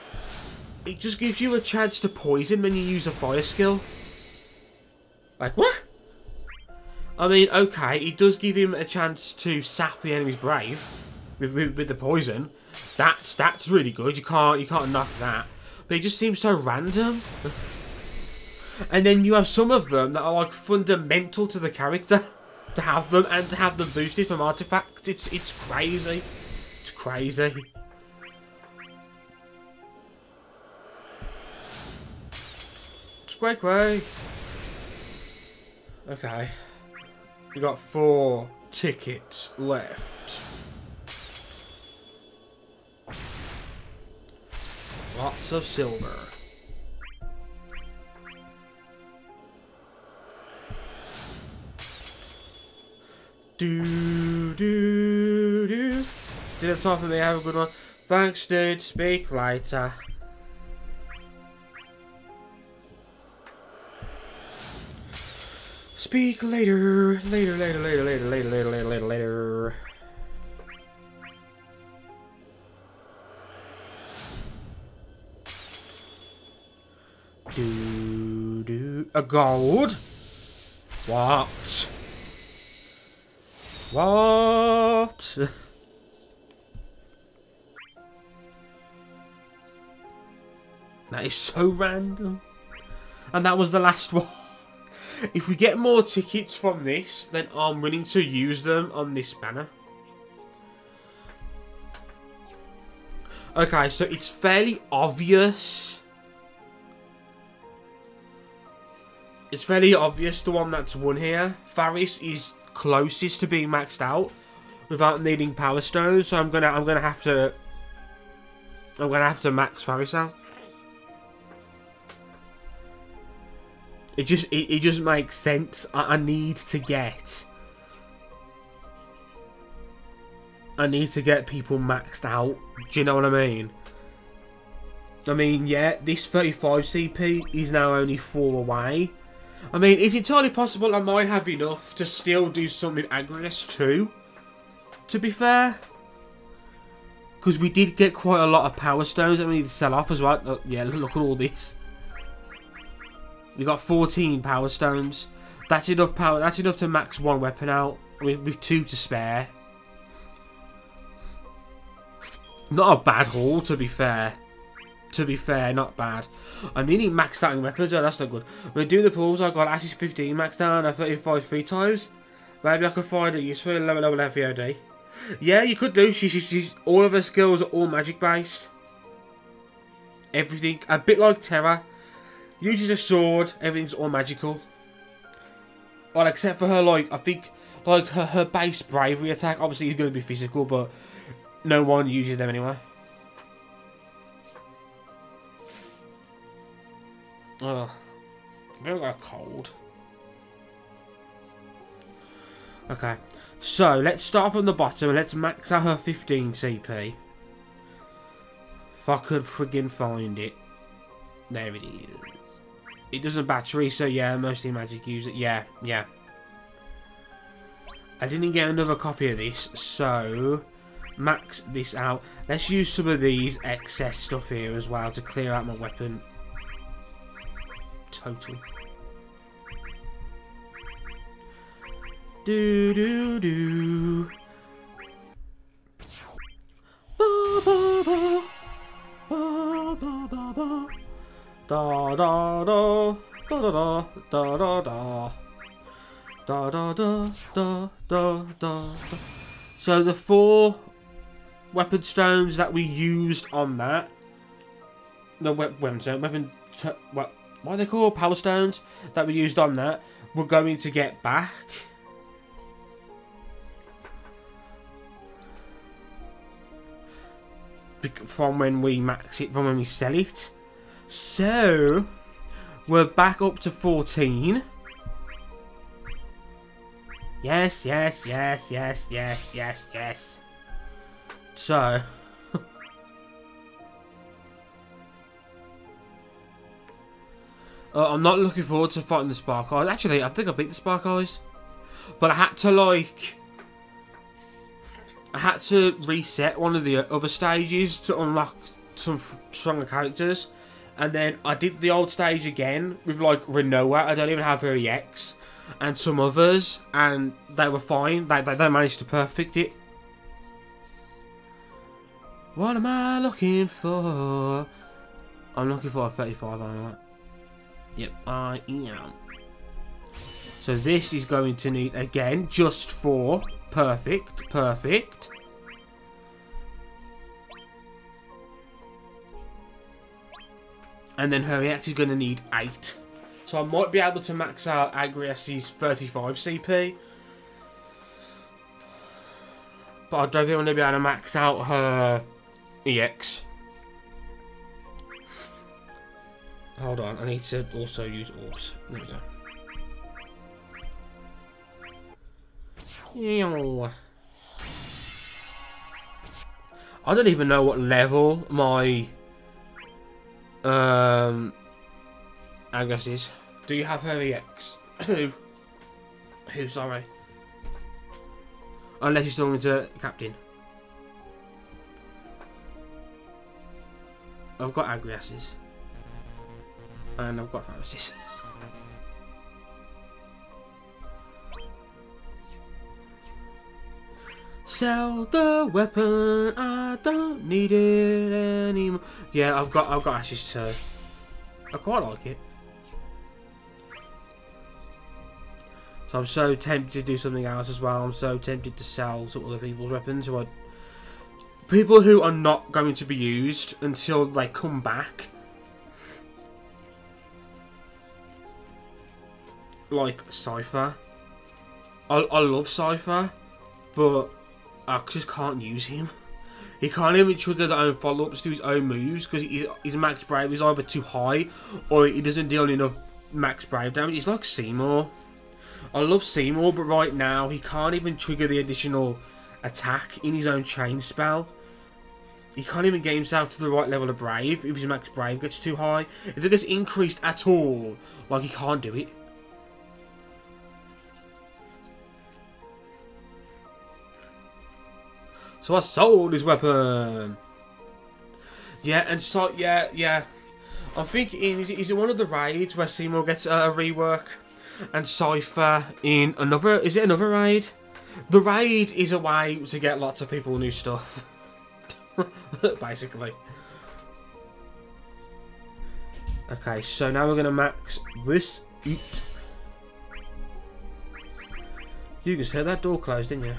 it just gives you a chance to poison when you use a fire skill. Like what? I mean, okay, it does give him a chance to sap the enemy's brave with the poison. That's really good. You can't knock that. But it just seems so random. And then you have some of them that are like fundamental to the character to have them, and to have them boosted from artifacts. It's crazy. It's crazy. It's cray. Okay. We got 4 tickets left. Lots of silver. Do. Did have time for me. Have a good one. Thanks, dude. Speak later. Speak later. Later. A gold? What? What? That is so random. And that was the last one. If we get more tickets from this, then I'm willing to use them on this banner. Okay, so it's fairly obvious. It's fairly obvious the one that's won here. Faris is closest to being maxed out without needing power stones, so I'm gonna have to max Faris out. It just makes sense. I need to get people maxed out. Do you know what I mean? I mean, yeah, this 35 CP is now only 4 away. I mean, it's entirely possible I might have enough to still do something AGRIAS too, to be fair. Because we did get quite a lot of power stones that we need to sell off as well. Oh, yeah, look at all this. We got 14 power stones. That's enough power. That's enough to max one weapon out. With 2 to spare. Not a bad haul, to be fair. To be fair, not bad. I'm nearly maxed out in weapons. Oh, that's not good. When doing the pulls, I got Ashes 15 maxed out and 35 3 times. Maybe I could find a useful level FVOD. Yeah, you could do. She's all of her skills are all magic based. Everything, a bit like Terra. Uses a sword, everything's all magical. Well, except for her, like, I think, like, her base bravery attack, obviously is going to be physical, but no one uses them anyway. Ugh. I've got a cold. Okay. So, let's start from the bottom and let's max out her 15 CP. If I could friggin' find it. There it is. It doesn't battery, so yeah, mostly magic use it. Yeah, yeah. I didn't get another copy of this, so max this out. Let's use some of these excess stuff here as well to clear out my weapon total. Do do do. Ba ba ba. Ba ba ba ba. Da da da da da da da da da da da da da da. So the 4 weapon stones that we used on that, the weapon what are they called? Power stones that we used on that, we're going to get back. From when we max it, from when we sell it. So, we're back up to 14. Yes, yes, yes, yes, yes, yes, yes. So, I'm not looking forward to fighting the Spark Eyes. Actually, I think I beat the Spark Eyes. But I had to, like, I had to reset one of the other stages to unlock some stronger characters. And then I did the old stage again with, like, Renoa. I don't even have her EX. And some others. And they were fine. They managed to perfect it. What am I looking for? I'm looking for a 35, aren't I? Yep, I am. So this is going to need, again, just 4. Perfect, perfect. And then her EX is going to need 8. So I might be able to max out AGRIAS' 35 CP. But I don't think I'm going to be able to max out her EX. Hold on, I need to also use orbs. There we go. Ew. I don't even know what level my AGRIAS is. Do you have her EX? Who, sorry. Unless you're talking to Captain. I've got AGRIAS's. And I've got Faris's. Sell the weapon, I don't need it anymore. Yeah, I've got Ashes too. I quite like it. So I'm so tempted to do something else as well. I'm so tempted to sell some other people's weapons people who are not going to be used until they come back. Like Cypher. I love Cypher, but I just can't use him. He can't even trigger the own follow-ups to his own moves because his max brave is either too high or he doesn't deal enough max brave damage. He's like Seymour. I love Seymour, but right now he can't even trigger the additional attack in his own chain spell. He can't even get himself to the right level of brave if his max brave gets too high. If it gets increased at all, like, he can't do it. So I sold his weapon. Yeah, and so yeah. I'm thinking, is it one of the raids where Seymour gets a rework and Cypher in another? Is it another raid? The raid is a way to get lots of people new stuff, basically. Okay, so now we're gonna max this. You just heard that door closed, didn't you?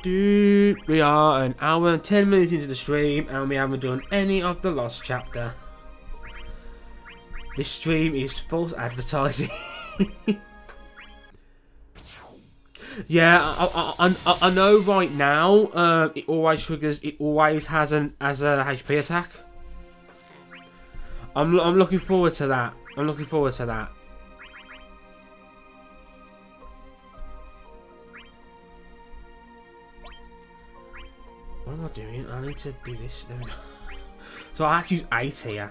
Dude, we are an hour and 10 minutes into the stream and we haven't done any of the Lost Chapter. This stream is false advertising. Yeah, I know right now it always triggers, it always has a HP attack. I'm looking forward to that. I'm looking forward to that. What am I doing? I need to do this. There we go. So I have to use 8 here.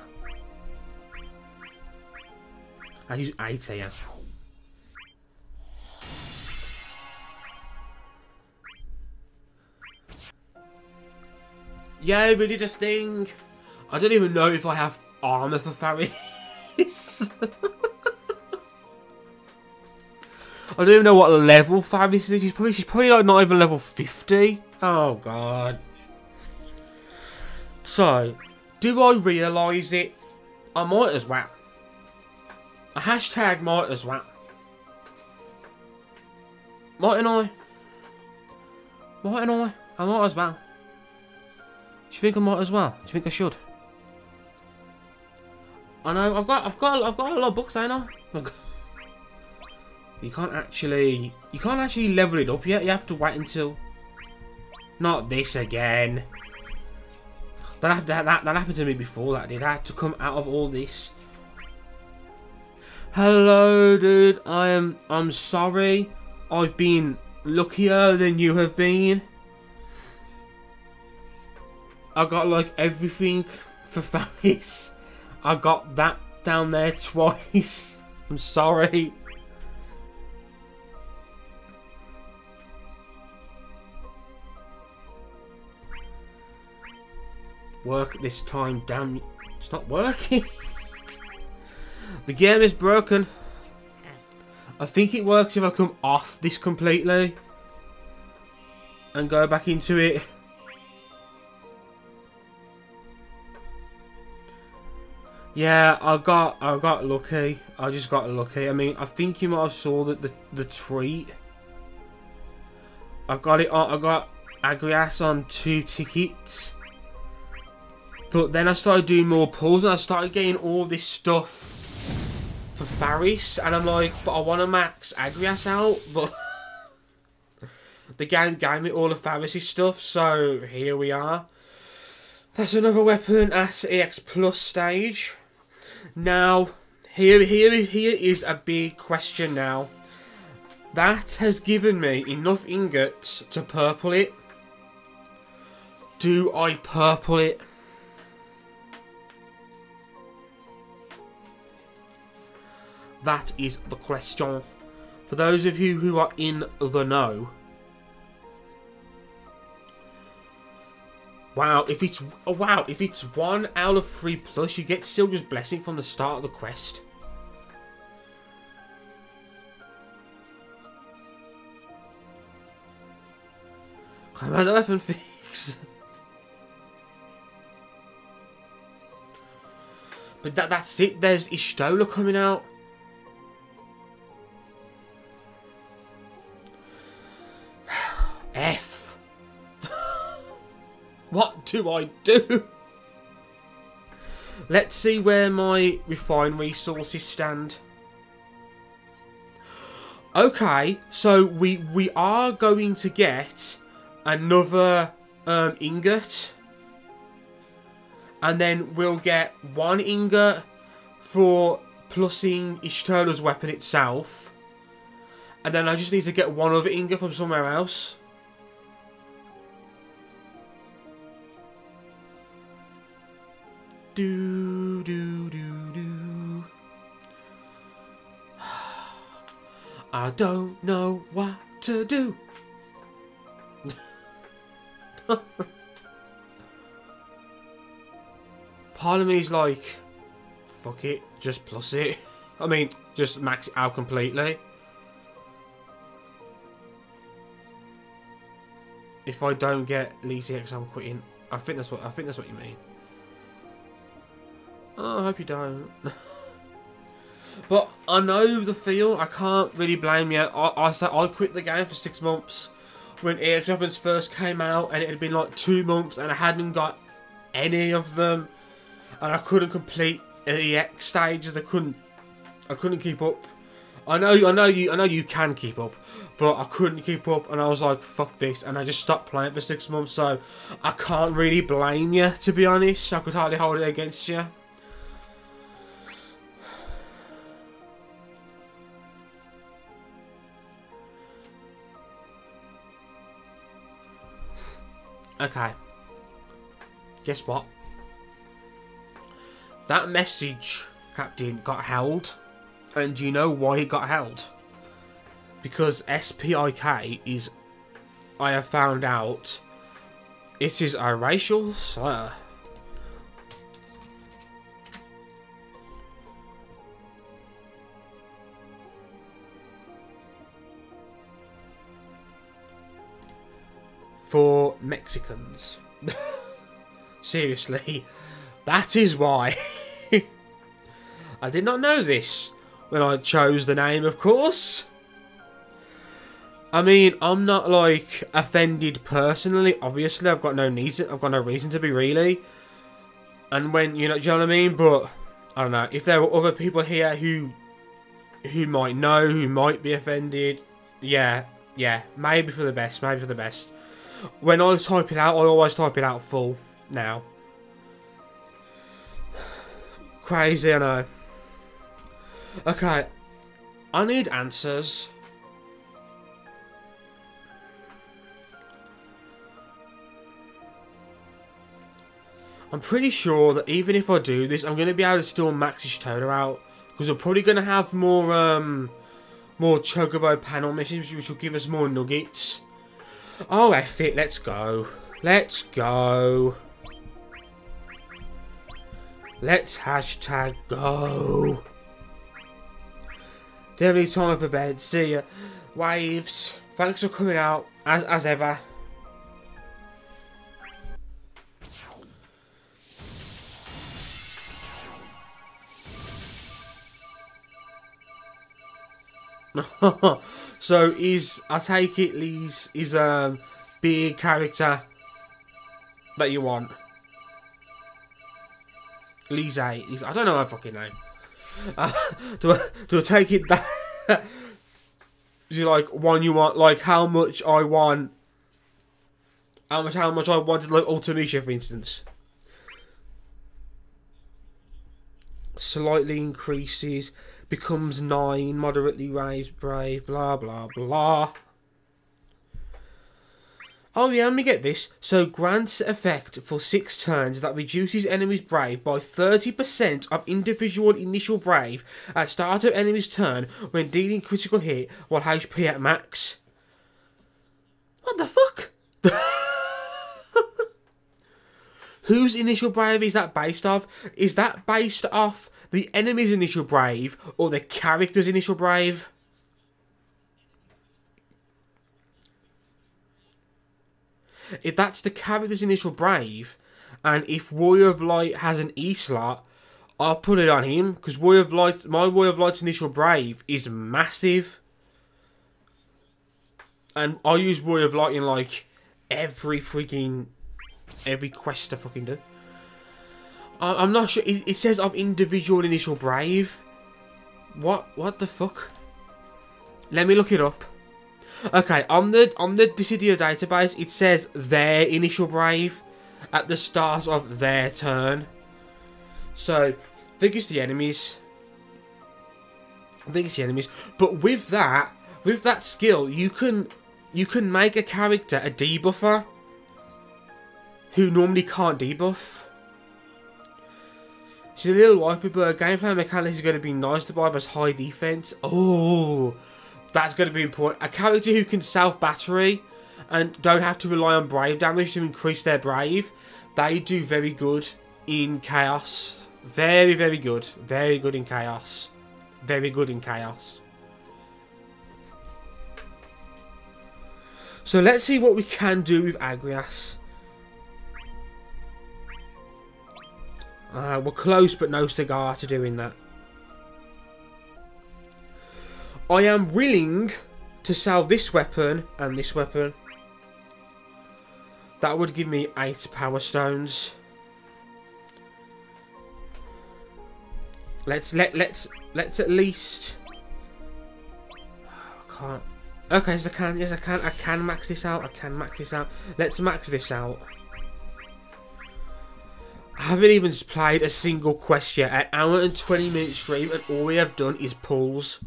I use 8 here. Yeah, we did a thing. I don't even know if I have armor for Faris. I don't even know what level Faris is. She's probably like not even level 50. Oh god. So, do I realise it? I might as well. A hashtag might as well. Mightn't I? Mightn't I? I might as well. Do you think I might as well? Do you think I should? I know I've got a lot of books, ain't I? You can't actually level it up yet. You have to wait until. Not this again. That happened to me before. That did. I had to come out of all this. Hello, dude. I'm sorry. I've been luckier than you have been. I got like everything for Faris. I got that down there twice. I'm sorry. Work this time, damn. It's not working. The game is broken. I think it works if I come off this completely and go back into it. Yeah, I got lucky. I just got lucky. I mean, I think you might have saw that the tweet. I got AGRIAS on 2 tickets. But then I started doing more pulls and I started getting all this stuff for Faris. And I'm like, but I want to max AGRIAS out. But the game gave me all of Faris' stuff. So here we are. That's another weapon at EX Plus stage. Now, here is a big question now. That has given me enough ingots to purple it. Do I purple it? That is the question. For those of you who are in the know. Wow, if it's 1 out of 3 plus, you get still just blessing from the start of the quest. Commander weapon fix. But that's it. There's Ishtola coming out. F. What do I do? Let's see where my refinery sources stand. Okay, so we are going to get another ingot. And then we'll get one ingot for plussing Ishtola's weapon itself. And then I just need to get one other ingot from somewhere else. Do do do do. I don't know what to do. Part of me is like, fuck it, just plus it. I mean, just max it out completely. If I don't get Elite X, I'm quitting. I think that's what you mean. Oh, I hope you don't. But I know the feel. I can't really blame you. I quit the game for 6 months when EX weapons first came out, and it had been like 2 months, and I hadn't got any of them, and I couldn't complete the EX stages. I couldn't keep up. I know you can keep up, but I couldn't keep up, and I was like, fuck this, and I just stopped playing for 6 months. So I can't really blame you, to be honest. I could hardly hold it against you. Okay. Guess what? That message, Captain, got held. And do you know why it got held? Because SPIK is, I have found out, it is a racial slur. For Mexicans. Seriously, that is why. I did not know this when I chose the name, of course. I mean, I'm not like offended personally. Obviously, I've got no reason to be, really. And when, you know, do you know what I mean? But I don't know if there were other people here who might know, who might be offended. Yeah, maybe for the best, maybe for the best. When I type it out, I always type it out full now. Crazy, I know. Okay, I need answers. I'm pretty sure that even if I do this, I'm going to be able to still max Ishtola out. Because we're probably going to have more Chocobo panel missions, which will give us more nuggets. Oh, F it, let's go. Let's go. Let's hashtag go. Definitely time for bed. See ya. Waves. Thanks for coming out, as ever. So I take it Lee's is a big character that you want. Lee's I don't know her fucking name. Do I take it that is it like one you want, like how much I want, how much I wanted, like Ultimisha, for instance. Slightly increases, becomes 9, moderately raised, brave, blah blah blah. Oh yeah, let me get this. So grants effect for 6 turns that reduces enemies' brave by 30% of individual initial brave at start of enemy's turn when dealing critical hit while HP at max. What the fuck? Whose initial brave is that based off? Is that based off the enemy's initial brave or the character's initial brave? if that's the character's initial brave, and if Warrior of Light has an E slot, I'll put it on him, because Warrior of Light, my Warrior of Light's initial brave is massive. And I use Warrior of Light in like every quest I fucking do. I'm not sure. It says of individual initial brave. What the fuck? Let me look it up. Okay, on the Dissidia database, it says their initial brave at the start of their turn. So, I think it's the enemies. But with that skill, you can make a character a debuffer who normally can't debuff. She's a little waifu, but her gameplay mechanics is going to be nice to buy, but high defense. Oh, that's going to be important. A character who can self-battery and don't have to rely on brave damage to increase their brave. They do very good in chaos. Very, very good. Very good in chaos. Very good in chaos. So let's see what we can do with Agrias. We're close, but no cigar to doing that. I am willing to sell this weapon and this weapon. That would give me 8 power stones. Let's at least. I can't. Okay, yes I can. Yes I can. I can max this out. Let's max this out. I haven't even played a single quest yet. An hour and 20-minute stream, and all we have done is pulls.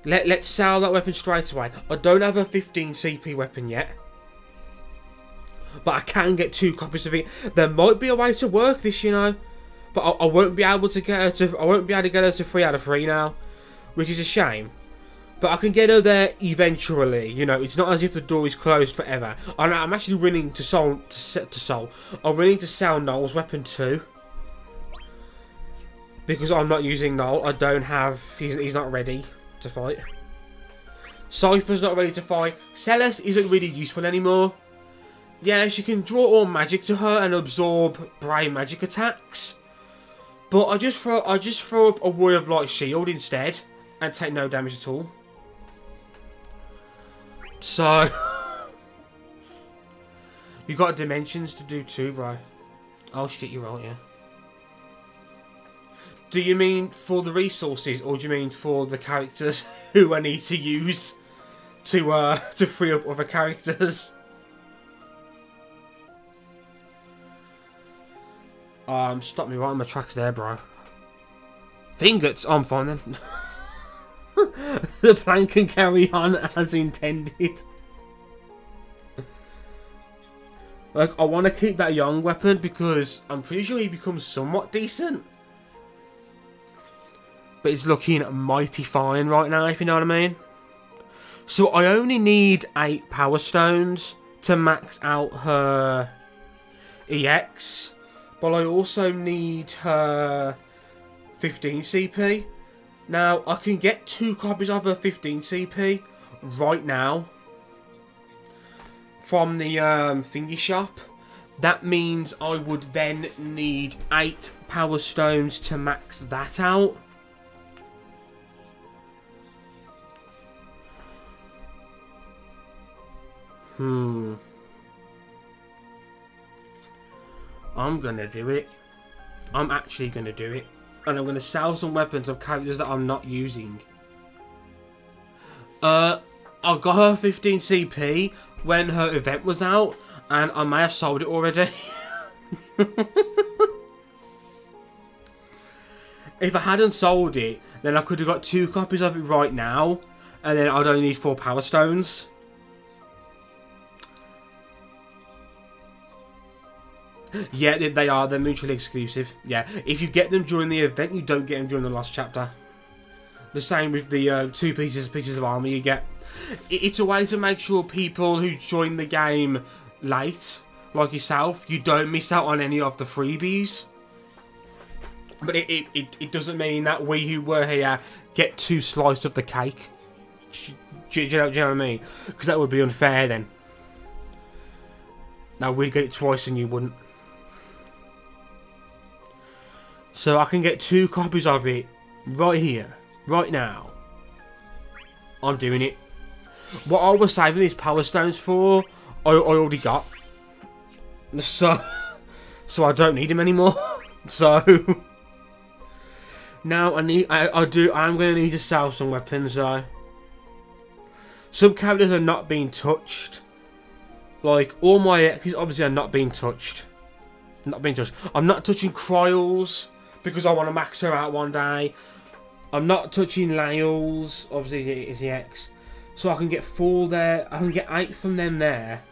Let's sell that weapon straight away. I don't have a 15 CP weapon yet, but I can get 2 copies of it. There might be a way to work this, you know, but I won't be able to get her to. I won't be able to get her to 3 out of 3 now, which is a shame. But I can get her there eventually. You know, it's not as if the door is closed forever. I'm actually willing to sell. I'm willing to sell Noel's weapon too, because I'm not using Noel. I don't have. He's not ready to fight. Cypher's not ready to fight. Celes isn't really useful anymore. Yeah, she can draw all magic to her and absorb brave magic attacks. But I just throw up a Warrior of Light shield instead and take no damage at all. So you got dimensions to do too, bro. Oh shit, you're right, yeah. Do you mean for the resources, or do you mean for the characters who I need to use to free up other characters? Stop me right on my tracks there, bro. Ingots, I'm fine then. The plan can carry on as intended. Like, I want to keep that young weapon because I'm pretty sure he becomes somewhat decent. But it's looking mighty fine right now, if you know what I mean. So I only need 8 power stones to max out her EX. But I also need her 15 CP. Now, I can get 2 copies of her 15 CP right now from the thingy shop. That means I would then need 8 power stones to max that out. I'm gonna do it. I'm actually gonna do it. And I'm gonna sell some weapons of characters that I'm not using. I got her 15 CP when her event was out, and I may have sold it already. If I hadn't sold it, then I could have got 2 copies of it right now, and then I'd only need 4 power stones. Yeah, they are. They're mutually exclusive. Yeah, if you get them during the event, you don't get them during the Lost Chapter. The same with the 2 pieces of armor you get. It's a way to make sure people who join the game late, like yourself, you don't miss out on any of the freebies. But it doesn't mean that we who were here get 2 slices of the cake. Do you know what I mean? Because that would be unfair then. Now we'd get it twice and you wouldn't. So I can get 2 copies of it right here, right now. I'm doing it. What I was saving these power stones for, I already got. So I don't need them anymore. So now I'm gonna need to sell some weapons though. Some characters are not being touched. Like all my X's obviously are not being touched. Not being touched. I'm not touching Cryles because I want to max her out one day. I'm not touching Laels, obviously it's the X. So I can get 4 there. I can get 8 from them there.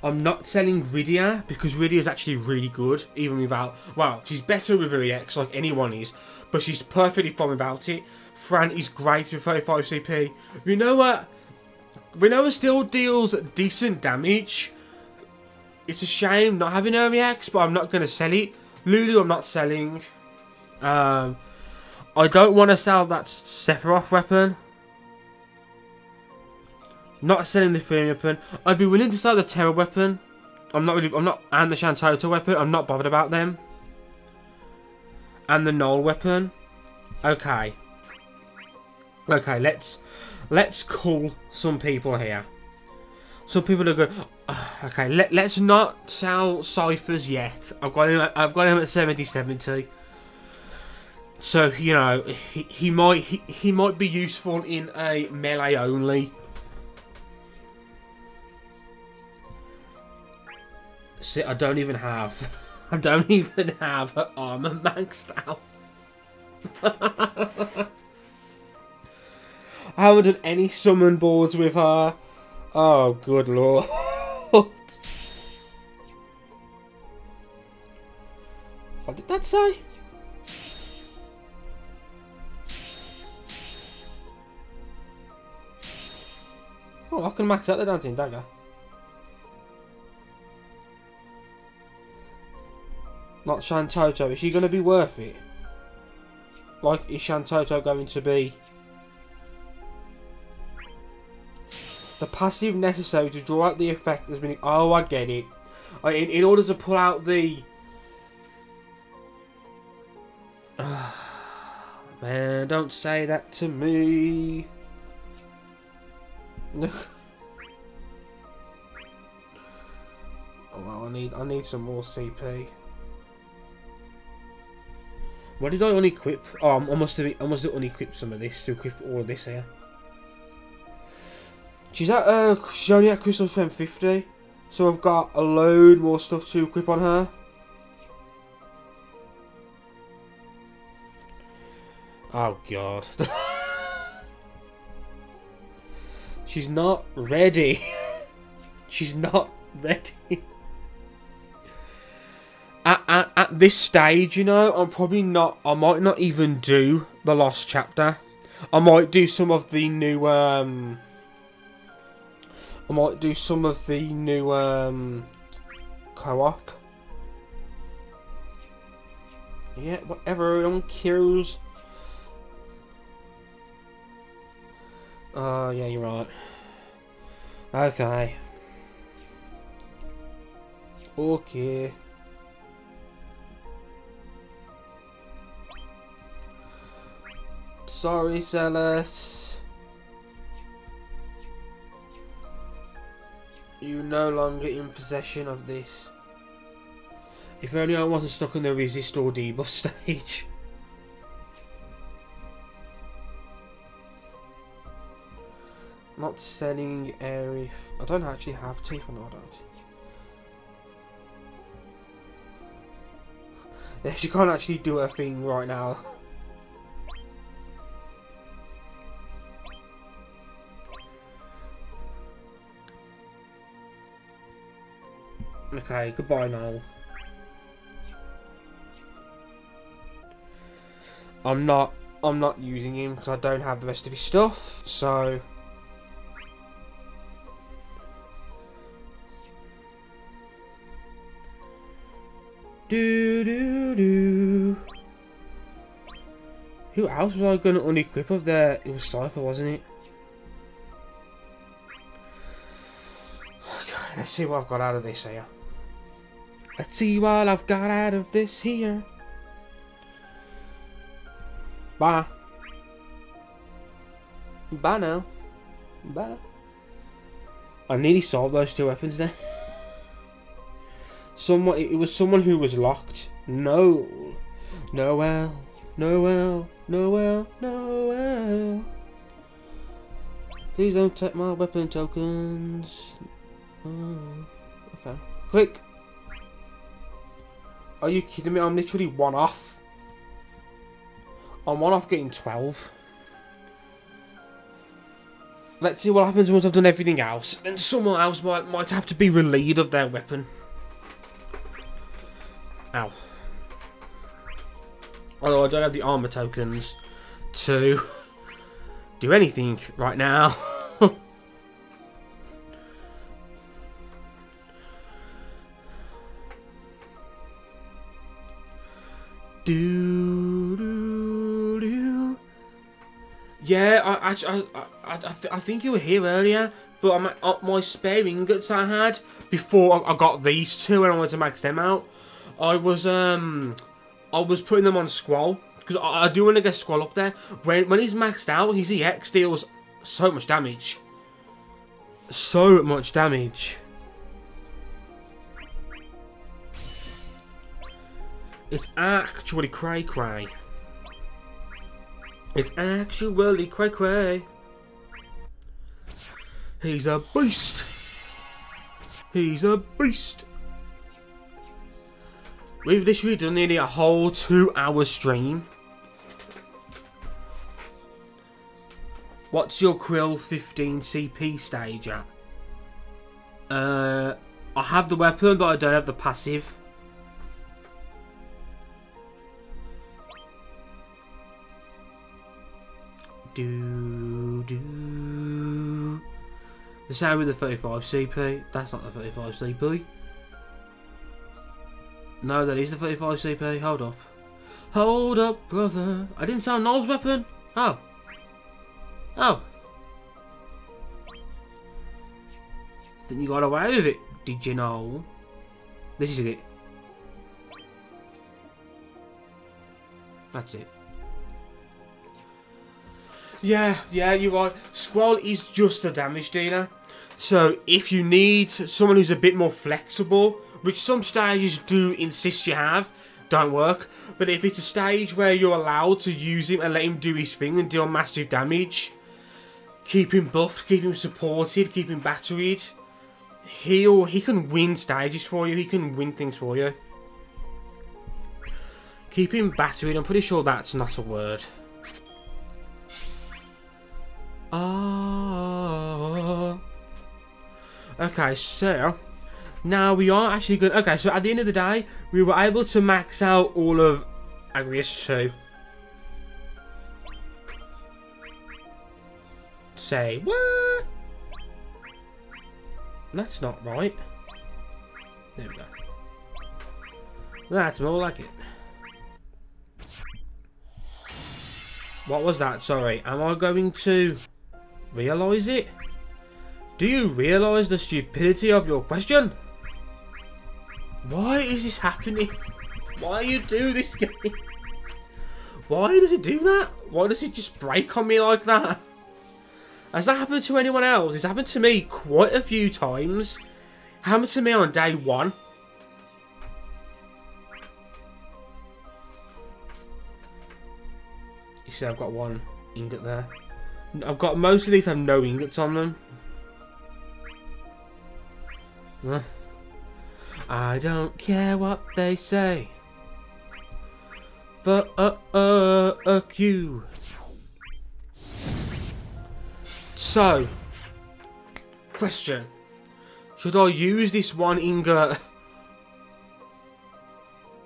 I'm not selling Rydia because Rydia is actually really good, even without. Well, she's better with her EX, like anyone is, but she's perfectly fine without it. Fran is great with 35 CP. You know what? Rinoa still deals decent damage. It's a shame not having her EX, but I'm not going to sell it. Lulu, I'm not selling. I don't want to sell that Sephiroth weapon. Not selling the Fury weapon. I'd be willing to sell the Terror weapon. And the Shantota weapon. I'm not bothered about them. And the Null weapon. Okay. Okay, let's call some people here. Some people are good. Okay, let's not sell Cyphers yet. I've got him at 70-70. So you know he might be useful in a melee only. See, I don't even have her armor maxed out. I haven't done any summon boards with her. Oh, good lord. What did that say? Oh, I can max out the Dancing Dagger. Not Shantoto. Is she going to be worth it? Like, is Shantoto going to be... The passive necessary to draw out the effect has been... Oh, I get it. In order to pull out the... Man, don't say that to me. Oh, well, I need some more CP. What did I unequip? Oh, I must have unequipped some of this to equip all of this here. She's only at Crystal Strength 50, so I've got a load more stuff to equip on her. Oh god. She's not ready. She's not ready. At this stage, you know, I'm probably not. I might not even do the Lost Chapter. I might do some of the new. I might do some of the new co-op. Yeah, whatever. I don't care. Oh, yeah, you're right. Okay. Okay. Sorry, Celes. You're no longer in possession of this. If only I wasn't stuck on the resist or debuff stage. Not selling Aerith. I don't actually have teeth on that. Yeah, she can't actually do her thing right now. Okay, goodbye now. I'm not using him because I don't have the rest of his stuff, so do do do. Who else was I going to unequip of there? It was Cypher, wasn't it? Okay, let's see what I've got out of this here. Let's see what I've got out of this here. Bye. Bye now. Bye. I nearly solved those two weapons there. It was someone who was locked. No. Noel. Noel. Noel. Noel. Please don't take my weapon tokens. Oh, okay. Click. Are you kidding me? I'm literally one off. I'm one off getting 12. Let's see what happens once I've done everything else. Then someone else might have to be relieved of their weapon. Ow. Although I don't have the armor tokens to do anything right now. Yeah, I think you were here earlier, but I'm at my spare ingots I had before I got these two and I wanted to max them out. I was putting them on Squall because I do want to get Squall up there. When he's maxed out, his EX deals so much damage. So much damage. It's actually cray-cray. It's actually cray-cray. He's a beast. He's a beast. We've literally done nearly a whole 2-hour stream. What's your Krill 15 CP stage at? I have the weapon, but I don't have the passive. The same with the 35 CP. That's not the 35 CP. No, that is the 35 CP. Hold up. Hold up, brother. I didn't sound Noel's weapon. Oh. Oh. Think you got away with it, did you know? This is it. That's it. Yeah, you're right. Squall is just a damage dealer. So if you need someone who's a bit more flexible, which some stages do insist you have, don't work. But if it's a stage where you're allowed to use him and let him do his thing and deal massive damage, keep him buffed, keep him supported, keep him batteried, he can win stages for you. He can win things for you. Keep him batteried. I'm pretty sure that's not a word. Okay, so now we are actually good. Okay, so at the end of the day, we were able to max out all of AGRIAS 2. Say what? That's not right. There we go. That's more like it. What was that? Sorry. Am I going to realise it? Do you realise the stupidity of your question? Why is this happening? Why you do this game? Why does it do that? Why does it just break on me like that? Has that happened to anyone else? It's happened to me quite a few times. Happened to me on day 1. You see, I've got 1 ingot there. I've got most of these have no ingots on them. I don't care what they say. Fuck you. So, question. Should I use this 1 ingot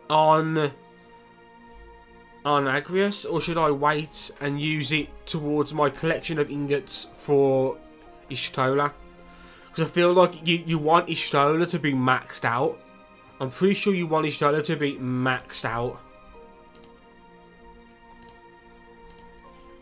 on AGRIAS, or should I wait and use it towards my collection of ingots for Y'shtola? Because I feel like you want Y'shtola to be maxed out. I'm pretty sure you want Y'shtola to be maxed out.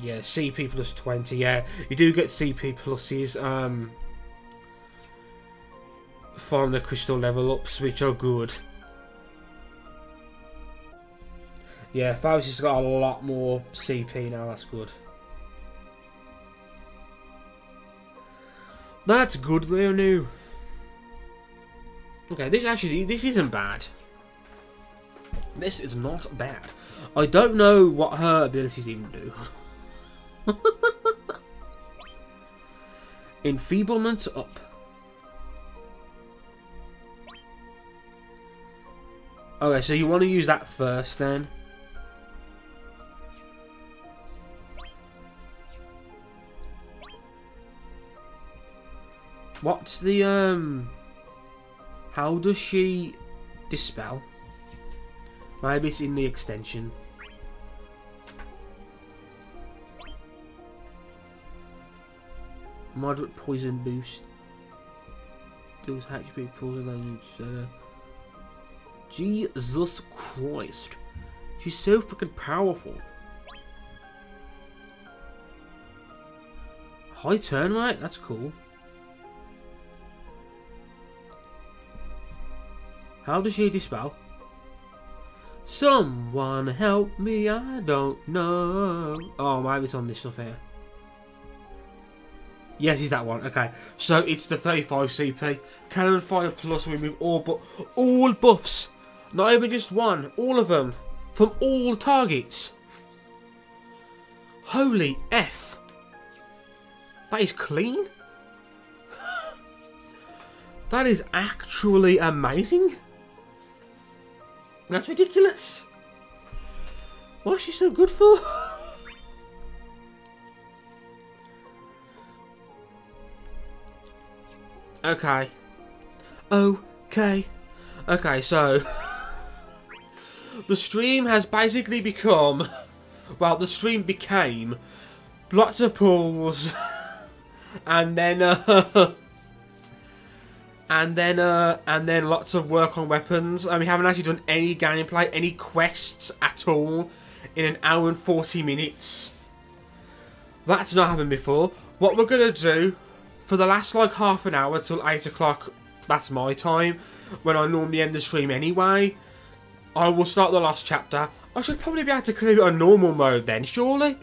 Yeah, CP plus 20. Yeah, you do get CP pluses from the crystal level ups, which are good. Yeah, Faust has got a lot more CP now. That's good. That's good, Leonu. Okay, this isn't bad. This is not bad. I don't know what her abilities even do. Enfeeblement up. Okay, so you want to use that first then. What's the how does she dispel? Maybe it's in the extension. Moderate poison boost. Those HP pulls alone. Jesus Christ. She's so freaking powerful. High turn rate? That's cool. How does she dispel? Someone help me, I don't know. Oh, maybe it's on this stuff here. Yes, it's that one. Okay, so it's the 35 CP. Cannon Fire Plus, remove all buffs. Not even just one, all of them. From all targets. Holy F. That is clean. That is actually amazing. That's ridiculous. What's she so good for? Okay. Okay, so the stream has basically become, well, the stream became lots of pulls and then lots of work on weapons. And we haven't actually done any gameplay, any quests at all in an hour and 40 minutes. That's not happened before. What we're gonna do for the last like half an hour till 8 o'clock, that's my time, when I normally end the stream anyway, I will start the Lost Chapter. I should probably be able to clear it on normal mode then, surely?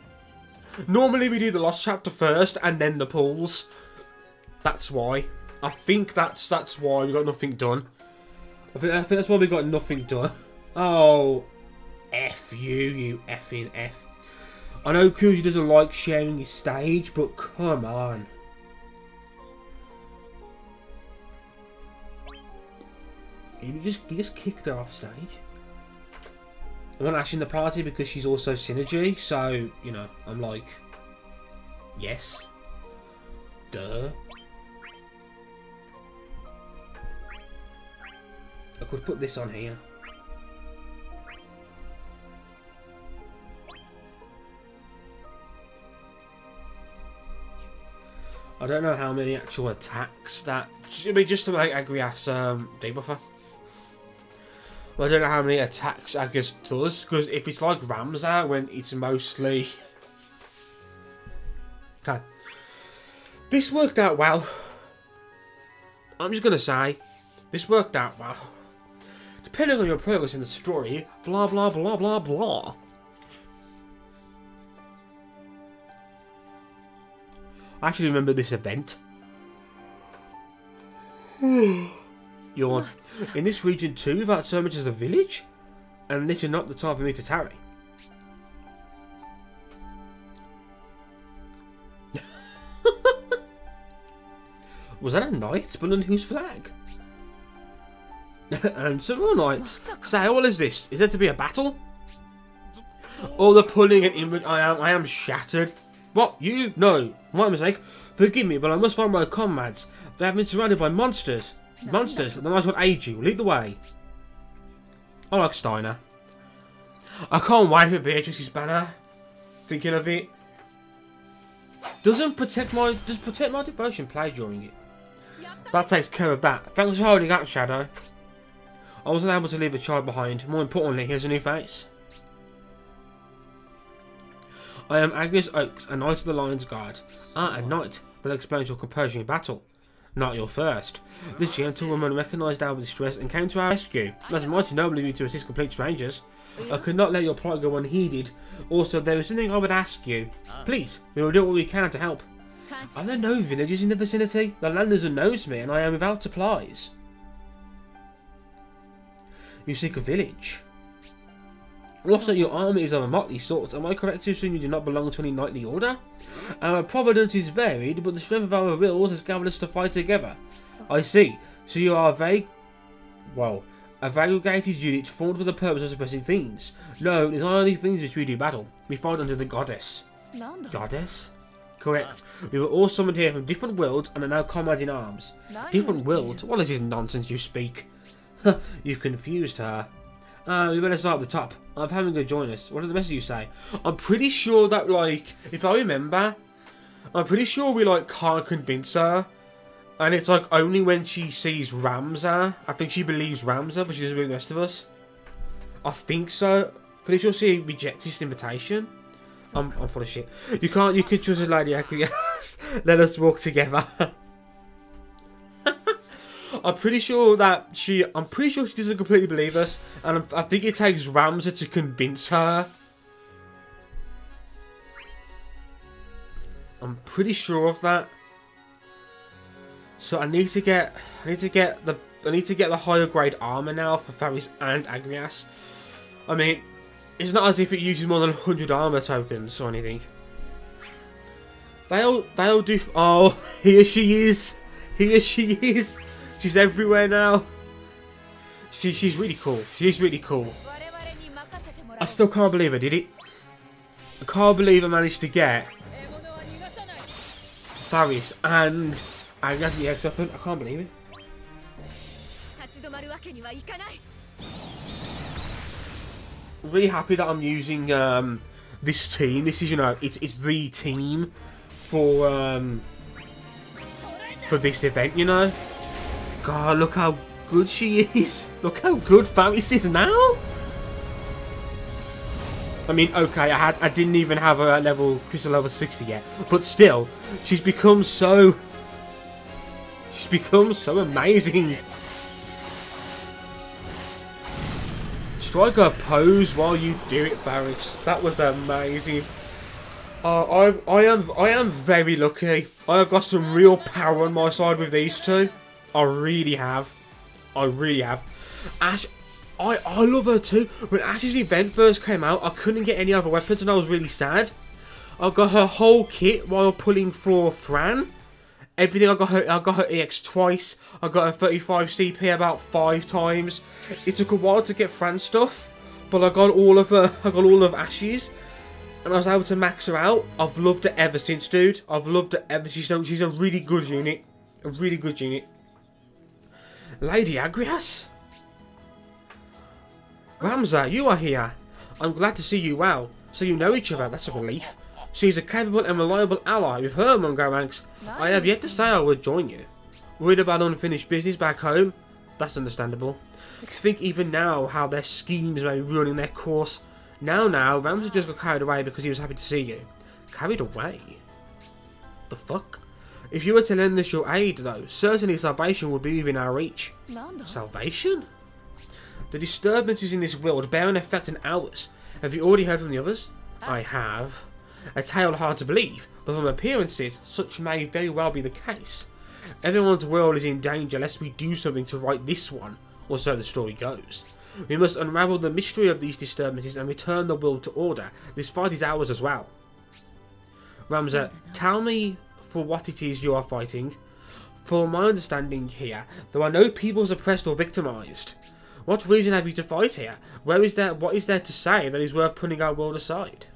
Normally we do the Lost Chapter first and then the pulls. That's why. I think that's why we got nothing done. I think that's why we got nothing done. Oh, F you, you effing F. I know Kuji doesn't like sharing his stage, but come on. He just kicked her off stage. I'm not actually in the party because she's also Synergy, so, you know, I'm like, yes. Duh. I could put this on here. I don't know how many actual attacks that should be just to make AGRIAS debuffer. Well, I don't know how many attacks AGRIAS does, because if it's like Ramsar, when it's mostly... Okay. This worked out well. I'm just going to say, this worked out well. Depending on your progress in the story, blah blah blah blah blah. I actually remember this event. Yawn. In this region too, without so much as a village? And this is not the time for me to tarry. Was that a knight? But on whose flag? And some more knights. Say, what is this? Is there to be a battle? All the pulling and inward. I am shattered. What? You? No. My mistake. Forgive me, but I must find my comrades. They have been surrounded by monsters. Monsters. Then I shall aid you. Lead the way. I like Steiner. I can't wait for Beatrice's banner. Thinking of it. Does protect my devotion play during it? That takes care of that. Thanks for holding up, Shadow. I wasn't able to leave a child behind. More importantly, here's a new face. I am Agrias Oaks, a knight of the Lion's Guard. Ah, a knight. That explains your composure in battle. Not your first. This gentlewoman recognised our distress and came to our rescue. That's mighty noble of you to assist complete strangers. I could not let your plight go unheeded. Also, there is something I would ask you. Please, we will do what we can to help. Are there no villages in the vicinity? The land is unknown to me and I am without supplies. You seek a village. Also, your army is of a motley sort. Am I correct to assume you do not belong to any knightly order? Our providence is varied, but the strength of our wills has gathered us to fight together. I see. So you are a variegated unit formed for the purpose of suppressing fiends. No, it is not only fiends which we do battle. We fight under the goddess. Goddess? Correct. We were all summoned here from different worlds and are now comrades in arms. Different worlds? What is this nonsense you speak? You've confused her. We better start at the top. I'm having her join us. What did the rest of you say? I'm pretty sure that, like, if I remember, I'm pretty sure we, like, can't convince her. And it's, like, only when she sees Ramza. I think she believes Ramza, but she doesn't believe the rest of us. I think so. Pretty sure she rejects this invitation. I'm full of shit. You can trust us, Lady Agrias. Let us walk together. I'm pretty sure she doesn't completely believe us, and I think it takes Ramza to convince her. I'm pretty sure of that. So I need to get the higher grade armor now for Faris and Agrias. I mean, it's not as if it uses more than 100 armor tokens or anything. They all do. Oh, here she is. Here she is. She's everywhere now. She's really cool. She's really cool. I still can't believe I did it. I can't believe I managed to get Faris and Agrias the X weapon. I can't believe it. I'm really happy that I'm using this team. This is, you know, it's the team for this event, you know. God, look how good she is. Look how good Faris is now. I mean, okay, I didn't even have her at crystal level 60 yet, but still, she's become so amazing. Strike a pose while you do it, Faris. That was amazing. I am very lucky. I have got some real power on my side with these two. I really have. I really have. Ash, I love her too. When Ash's event first came out, I couldn't get any other weapons and I was really sad. I got her whole kit while pulling for Fran. Everything, I got her EX twice. I got her 35 CP about 5 times. It took a while to get Fran stuff, but I got all of Ash's. And I was able to max her out. I've loved her ever since, dude. I've loved her ever. She's a really good unit. A really good unit. Lady Agrias? Ramza, you are here. I'm glad to see you well. So you know each other, that's a relief. She's a capable and reliable ally with her among our ranks. I have yet to say I would join you. Worried about unfinished business back home? That's understandable. Think even now how their schemes may be ruining their course. Now, Ramza just got carried away because he was happy to see you. Carried away? The fuck? If you were to lend us your aid, though, certainly salvation would be within our reach. Salvation? The disturbances in this world bear an effect on ours. Have you already heard from the others? I have. A tale hard to believe, but from appearances, such may very well be the case. Everyone's world is in danger lest we do something to right this one, or so the story goes. We must unravel the mystery of these disturbances and return the world to order. This fight is ours as well. Ramza, tell me for what it is you are fighting. For my understanding here, there are no peoples oppressed or victimised. What reason have you to fight here? What is there to say that is worth putting our world aside?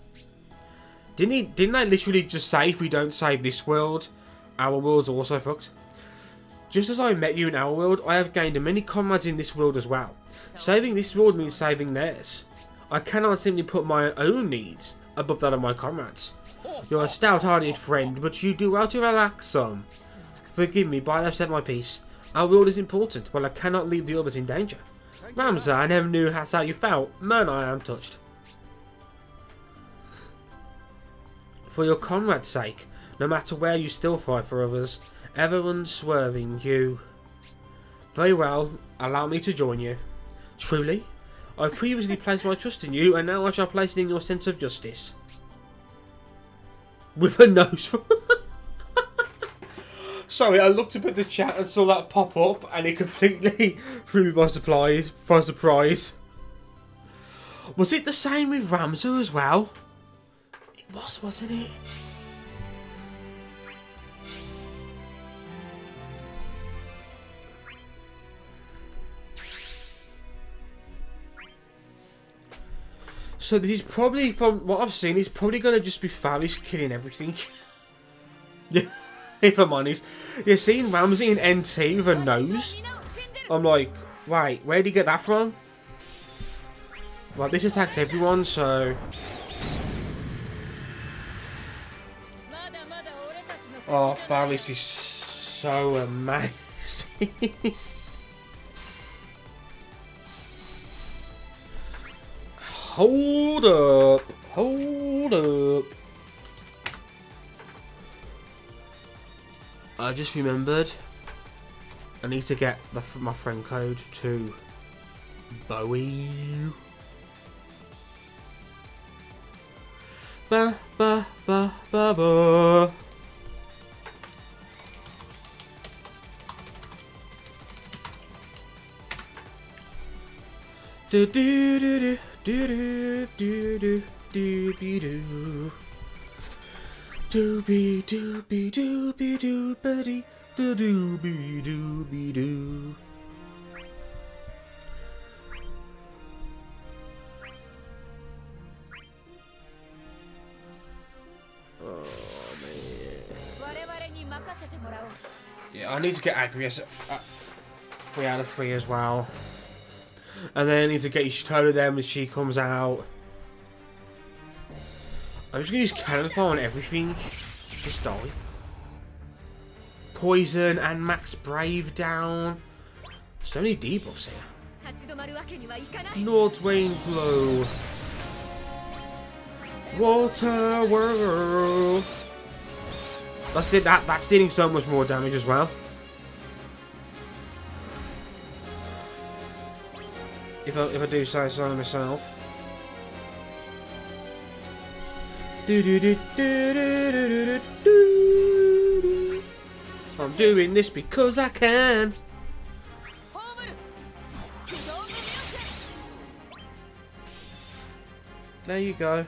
Didn't they literally just say if we don't save this world, our world's also fucked? Just as I met you in our world, I have gained many comrades in this world as well. Saving this world means saving theirs. I cannot simply put my own needs above that of my comrades. You're a stout-hearted friend, but you do well to relax some. Forgive me, but I have said my piece. Our world is important, but I cannot leave the others in danger. Ramza, I never knew that's how you felt. Man, I am touched. For your comrade's sake, no matter where you still fight for others, ever unswerving you. Very well, allow me to join you. Truly, I previously placed my trust in you, and now I shall place it in your sense of justice. With a nose. Sorry, I looked up at the chat and saw that pop up, and it completely threw me by surprise. Was it the same with Ramza as well? It was, wasn't it? So this is probably, from what I've seen, it's probably going to just be Faris killing everything. Yeah, if I'm honest. You're seeing Ramsey in NT with a nose. I'm like, wait, where did he get that from? Well, this attacks everyone, so... Oh, Faris is so amazing. Hold up. Hold up. I just remembered. I need to get my friend code to Bowie. Ba ba ba ba ba. Do do do do. Do do do do do be do do be do be do be do buddy do do be do be do. Oh man. Yeah, I need to get Agrias at 3 out of 3 as well. And then I need to get Ishitola then when she comes out. I'm just going to use Cannon Fire on everything. Just die. Poison and Max Brave down. So many debuffs here. North Rain Blow. Water Whirl. That's dealing so much more damage as well. If I do say so myself. Do do do do do do do do. I'm doing this because I can. There you go.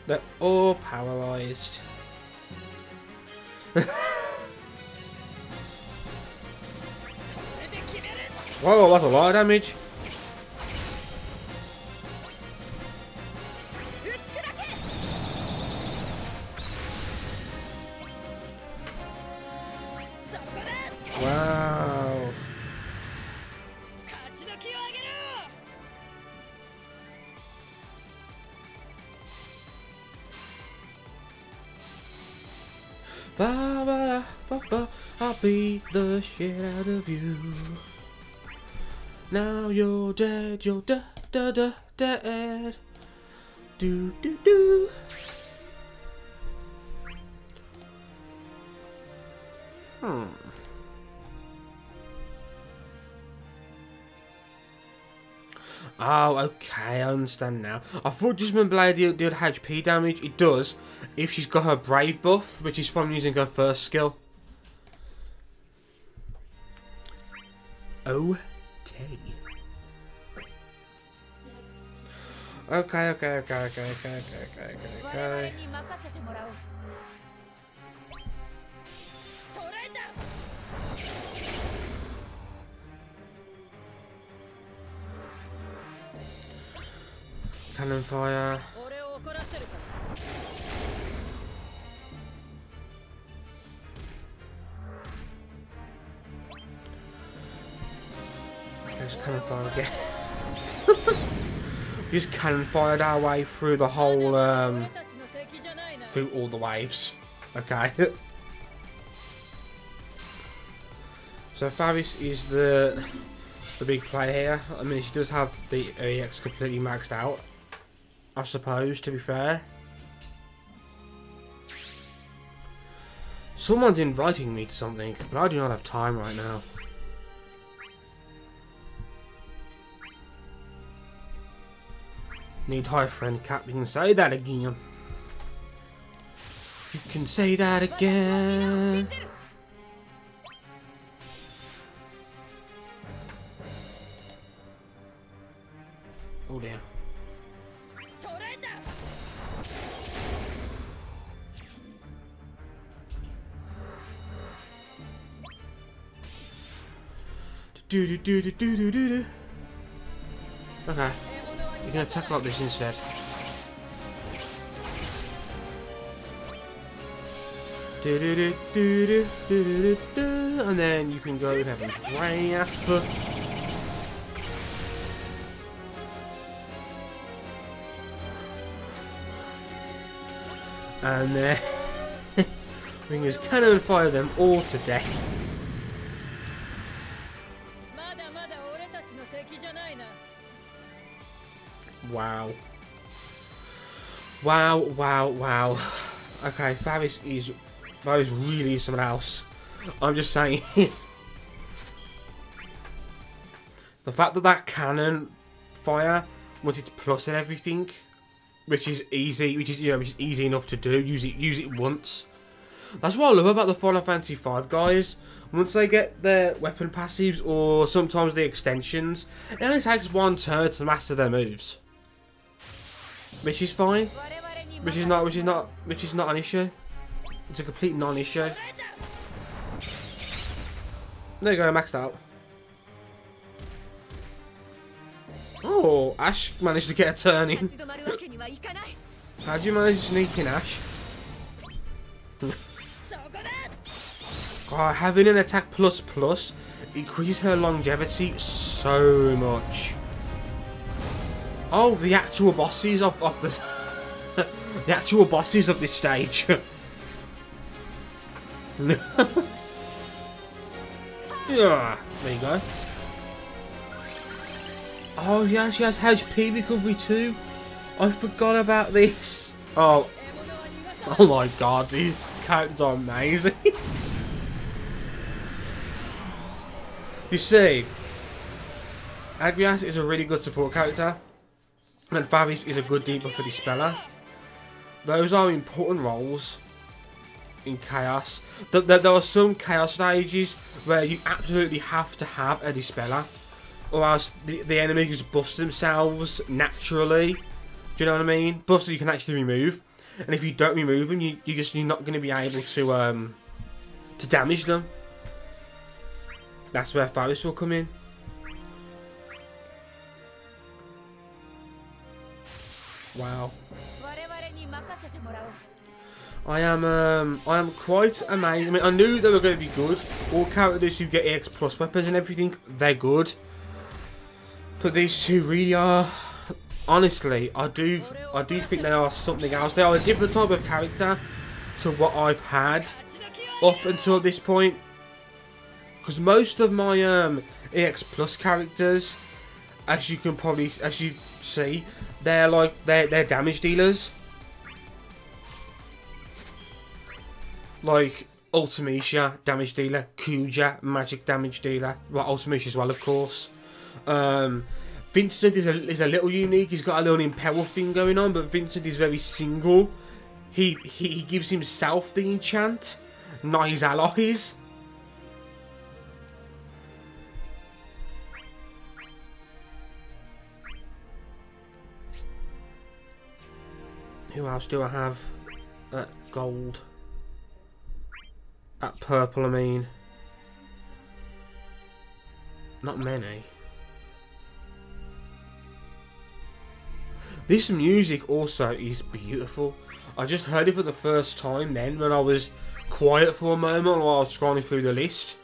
They're all paralysed. Whoa, that's a lot of damage. Wow. Ba ba ba ba, I'll beat the shit out of you. Now you're dead, you're dead. Do do do. Oh, okay, I understand now. I thought Jasmine Blade did HP damage. It does if she's got her Brave buff, which is from using her first skill. Okay. Okay. Cannon fire. Just cannon fire again. Just cannon fired our way through the whole, through all the waves. Okay. So Faris is the big player here. I mean, she does have the EX completely maxed out, I suppose, to be fair. Someone's inviting me to something, but I do not have time right now. Need high friend cap. You can say that again. You can say that again. Oh dear. Do. Okay. You can attack like this instead. And then you can go with Heaven's Wrath. And then we can just cannon fire them all to death. Wow. Wow. Okay, Faris is really someone else. I'm just saying. The fact that cannon fire, once it's plus and everything, which is easy enough to do. Use it once. That's what I love about the Final Fantasy V guys. Once they get their weapon passives or sometimes the extensions, it only takes one turn to master their moves. Which is fine. Which is not an issue. It's a complete non-issue. There you go, maxed out. Oh, Ash managed to get a turn in. How do you manage to sneak in, Ash? Oh, having an attack plus increases her longevity so much. Oh, the actual bosses of the the actual bosses of this stage. Yeah, there you go. Oh yeah, she has HP recovery too. I forgot about this. Oh my god, these characters are amazing. You see, Agrias is a really good support character, and Faris is a good debuff for Dispeller. Those are important roles in Chaos. There are some Chaos stages where you absolutely have to have a Dispeller, or else the enemy just buffs themselves naturally. Do you know what I mean? Buffs that you can actually remove, and if you don't remove them, you're not going to be able to damage them. That's where Faris will come in. Wow. I am quite amazed. I mean, I knew they were going to be good. All characters who get EX plus weapons and everything, they're good. But these two really are. Honestly, I do think they are something else. They are a different type of character to what I've had up until this point. Because most of my EX plus characters, as you see, they're damage dealers. Like Ultimecia, damage dealer. Kuja, magic damage dealer. Well, Ultimecia as well, of course. Vincent is a little unique. He's got a little impel thing going on, but Vincent is very single. He gives himself the enchant, not his allies. Who else do I have at gold? At purple, I mean. Not many. This music also is beautiful. I just heard it for the first time then when I was quiet for a moment while I was scrolling through the list.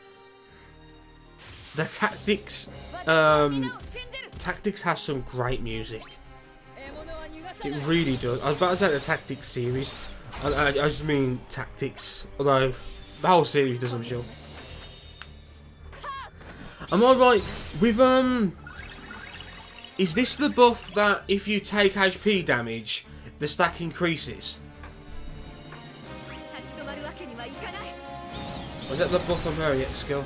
The Tactics Tactics has some great music. It really does. I was about to say the Tactics series. I just mean Tactics, although the whole series does, I'm sure. Am I right with is this the buff that if you take HP damage, the stack increases? Was that the buff from her EX skill?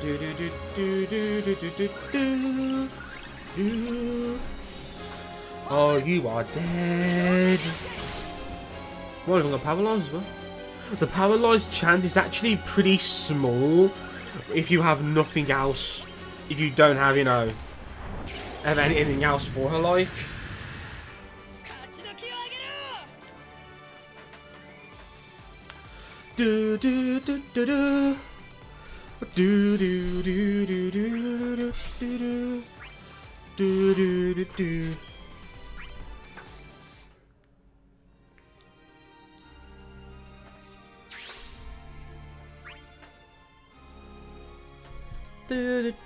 Do do do do do do do do do do. Oh, you are dead. Well, I've got paralyzed as well. The paralyzed chance is actually pretty small if you have nothing else. If you don't have, you know, have anything else for her, like. Do do do do do. Do do do do do do do do do do do.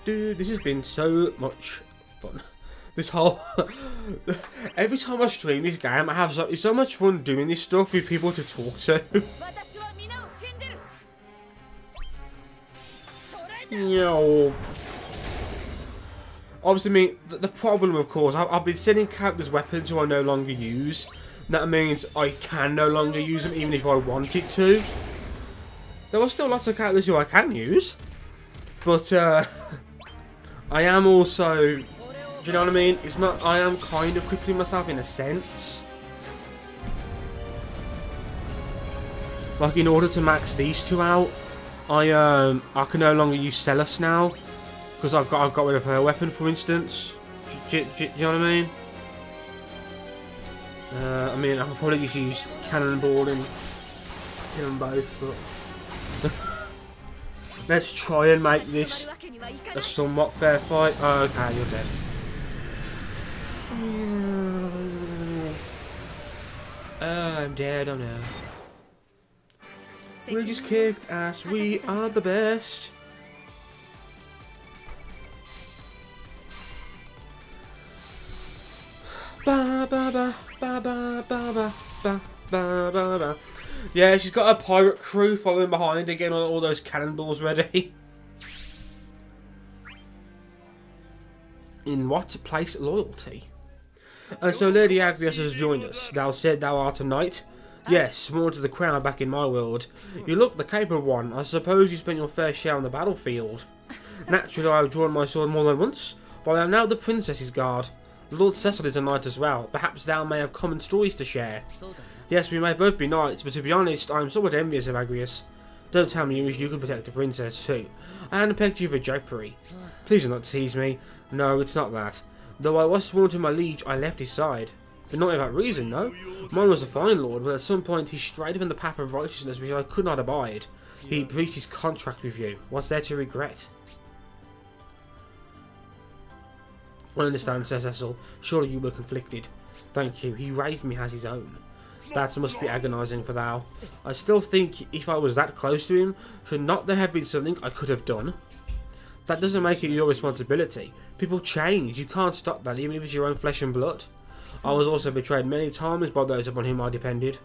This has been so much fun. This whole every time I stream this game, I have it's so much fun doing this stuff with people to talk to. Yo. Obviously, me the problem, of course, I've been sending characters weapons who I no longer use. That means I can no longer use them, even if I wanted to. There are still lots of characters who I can use, but I am also, do you know what I mean? It's not. I am kind of crippling myself in a sense. Like, in order to max these two out, I can no longer use Celis now because I've got rid of her weapon, for instance. Do you know what I mean? I mean, I could probably just use Cannonball and kill them both, but let's try and make this a somewhat fair fight. Oh, okay, you're dead. I'm dead. Oh no. We just kicked ass. We are the best. Ba ba ba ba ba ba ba ba ba ba ba. Yeah, she's got a pirate crew following behind her, getting all those cannonballs ready. In what place loyalty? And so Lady Agrias has joined us. Thou said thou art a knight. Yes, sworn to the crown back in my world. You look the capable one. I suppose you spent your fair share on the battlefield. Naturally, I have drawn my sword more than once, but I am now the princess's guard. Lord Cecil is a knight as well. Perhaps thou may have common stories to share. Yes, we may both be knights, but to be honest, I am somewhat envious of Agrias. Don't tell me you can protect the princess too. I hadn't pegged you for jokery. Please do not tease me. No, it's not that. Though I was sworn to my liege, I left his side. But not without reason, no. Mine was a fine lord, but at some point he strayed from the path of righteousness which I could not abide. He breached his contract with you. What's there to regret? I understand, Sir Cecil. Surely you were conflicted. Thank you. He raised me as his own. That must be agonising for thou. I still think if I was that close to him, should not there have been something I could have done? That doesn't make it your responsibility. People change. You can't stop that, even if it's your own flesh and blood. I was also betrayed many times by those upon whom I depended.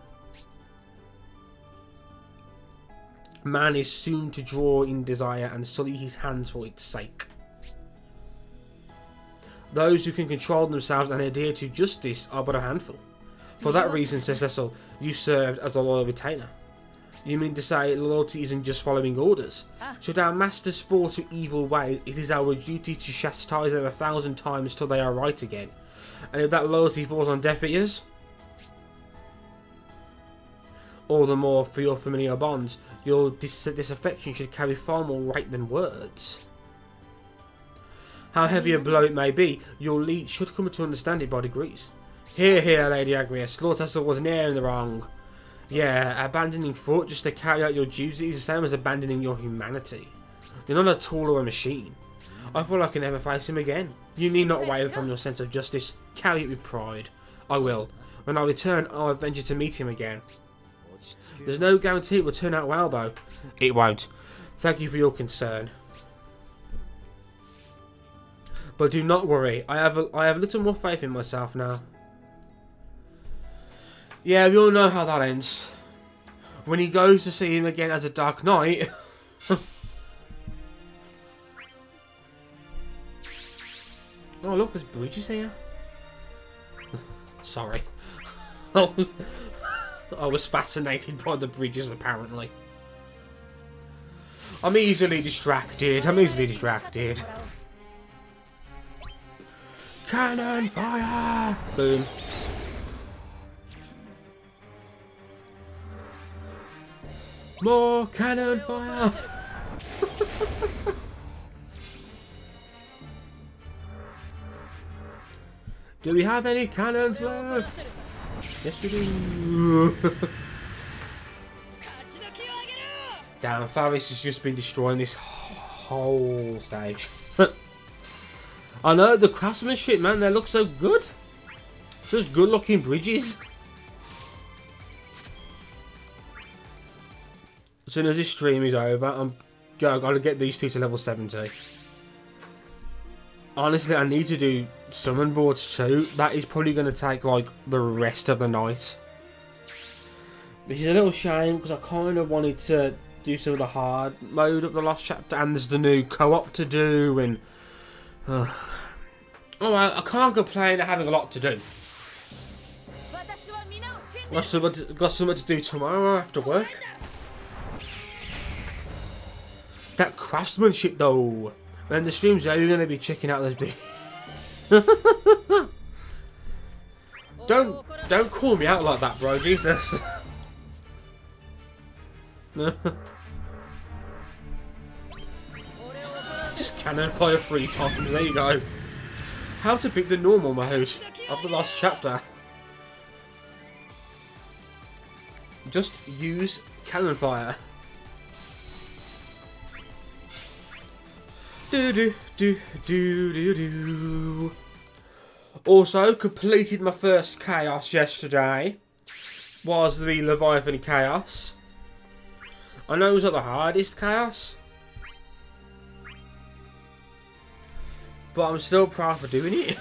Man is soon to draw in desire and sully his hands for its sake. Those who can control themselves and adhere to justice are but a handful. For that reason, Sir Cecil, you served as a loyal retainer. You mean to say loyalty isn't just following orders? Should our masters fall to evil ways, it is our duty to chastise them 1,000 times till they are right again. And if that loyalty falls on deaf ears, all the more for your familiar bonds, your disaffection should carry far more weight than words. How heavy a blow it may be, your lead should come to understand it by degrees. Hear, hear, Lady Agrias. Lord Cecil was near in the wrong. Yeah, abandoning thought just to carry out your duty is the same as abandoning your humanity. You're not a tool or a machine. I feel I can never face him again. You need not waver from your sense of justice. Carry it with pride. I will. When I return, I'll venture to meet him again. There's no guarantee it will turn out well, though. It won't. Thank you for your concern. But do not worry. I have a little more faith in myself now. Yeah, we all know how that ends. When he goes to see him again as a Dark Knight. Oh look, there's bridges here. Sorry. Oh I was fascinated by the bridges, apparently. I'm easily distracted. Cannon fire! Boom. More cannon fire! Do we have any cannons left? Yes we do. Damn, Faris has just been destroying this whole stage. I know, the craftsmanship, man, they look so good. Such good looking bridges. As soon as this stream is over, I gotta get these two to level 70. Honestly, I need to do summon boards too. That is probably going to take like the rest of the night. Which is a little shame because I kind of wanted to do some of the hard mode of the Lost Chapter, and there's the new co-op to do, and oh well, I can't complain at having a lot to do. Got something to do tomorrow after work. That craftsmanship though. When the stream's over, you're going to be checking out those videos. Don't call me out like that, bro. Jesus. Just cannon fire 3 times. There you go. How to pick the normal mode of the Lost Chapter. Just use cannon fire. Also, completed my first chaos yesterday. Was the Leviathan chaos. I know it was not the hardest chaos, but I'm still proud for doing it.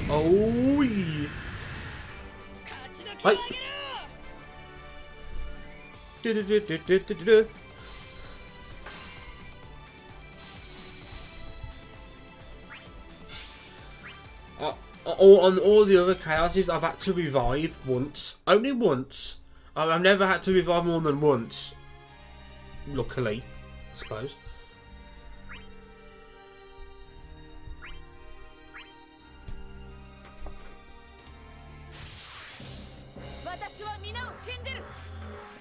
Oh yeah. Hey. On all the other chaoses, I've had to revive once. Only once. I've never had to revive more than once. Luckily, I suppose.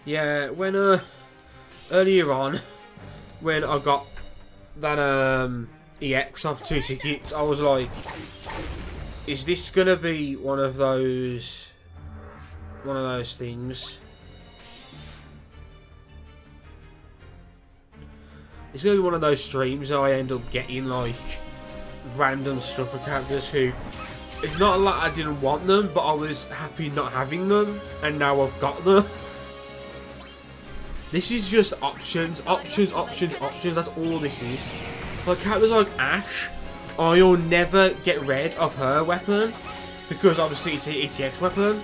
Yeah, when earlier on, when I got that EX of 2 tickets, I was like, is this gonna be one of those things? It's gonna be one of those streams where I end up getting like random stuff for characters who, it's not like I didn't want them, but I was happy not having them, and now I've got them. This is just options, options, options, options. That's all this is. Like characters like Ash, I'll never get rid of her weapon because obviously it's an EX weapon.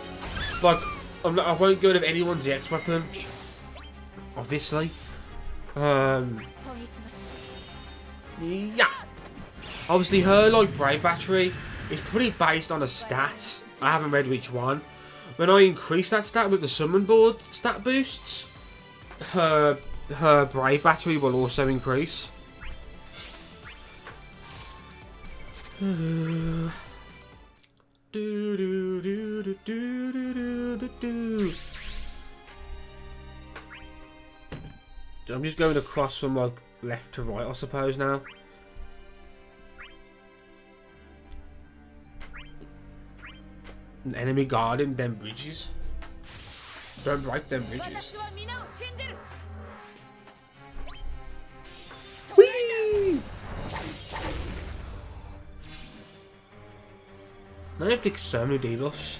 Like I won't get rid of anyone's EX weapon, obviously. Yeah. Obviously her like Brave Battery is pretty based on a stat. I haven't read which one. When I increase that stat with the summon board stat boosts, her Brave Battery will also increase. I'm just going across from like left to right, I suppose now. An enemy guarding them bridges. Don't break them bridges. Whee! Now I have to take so many debuffs.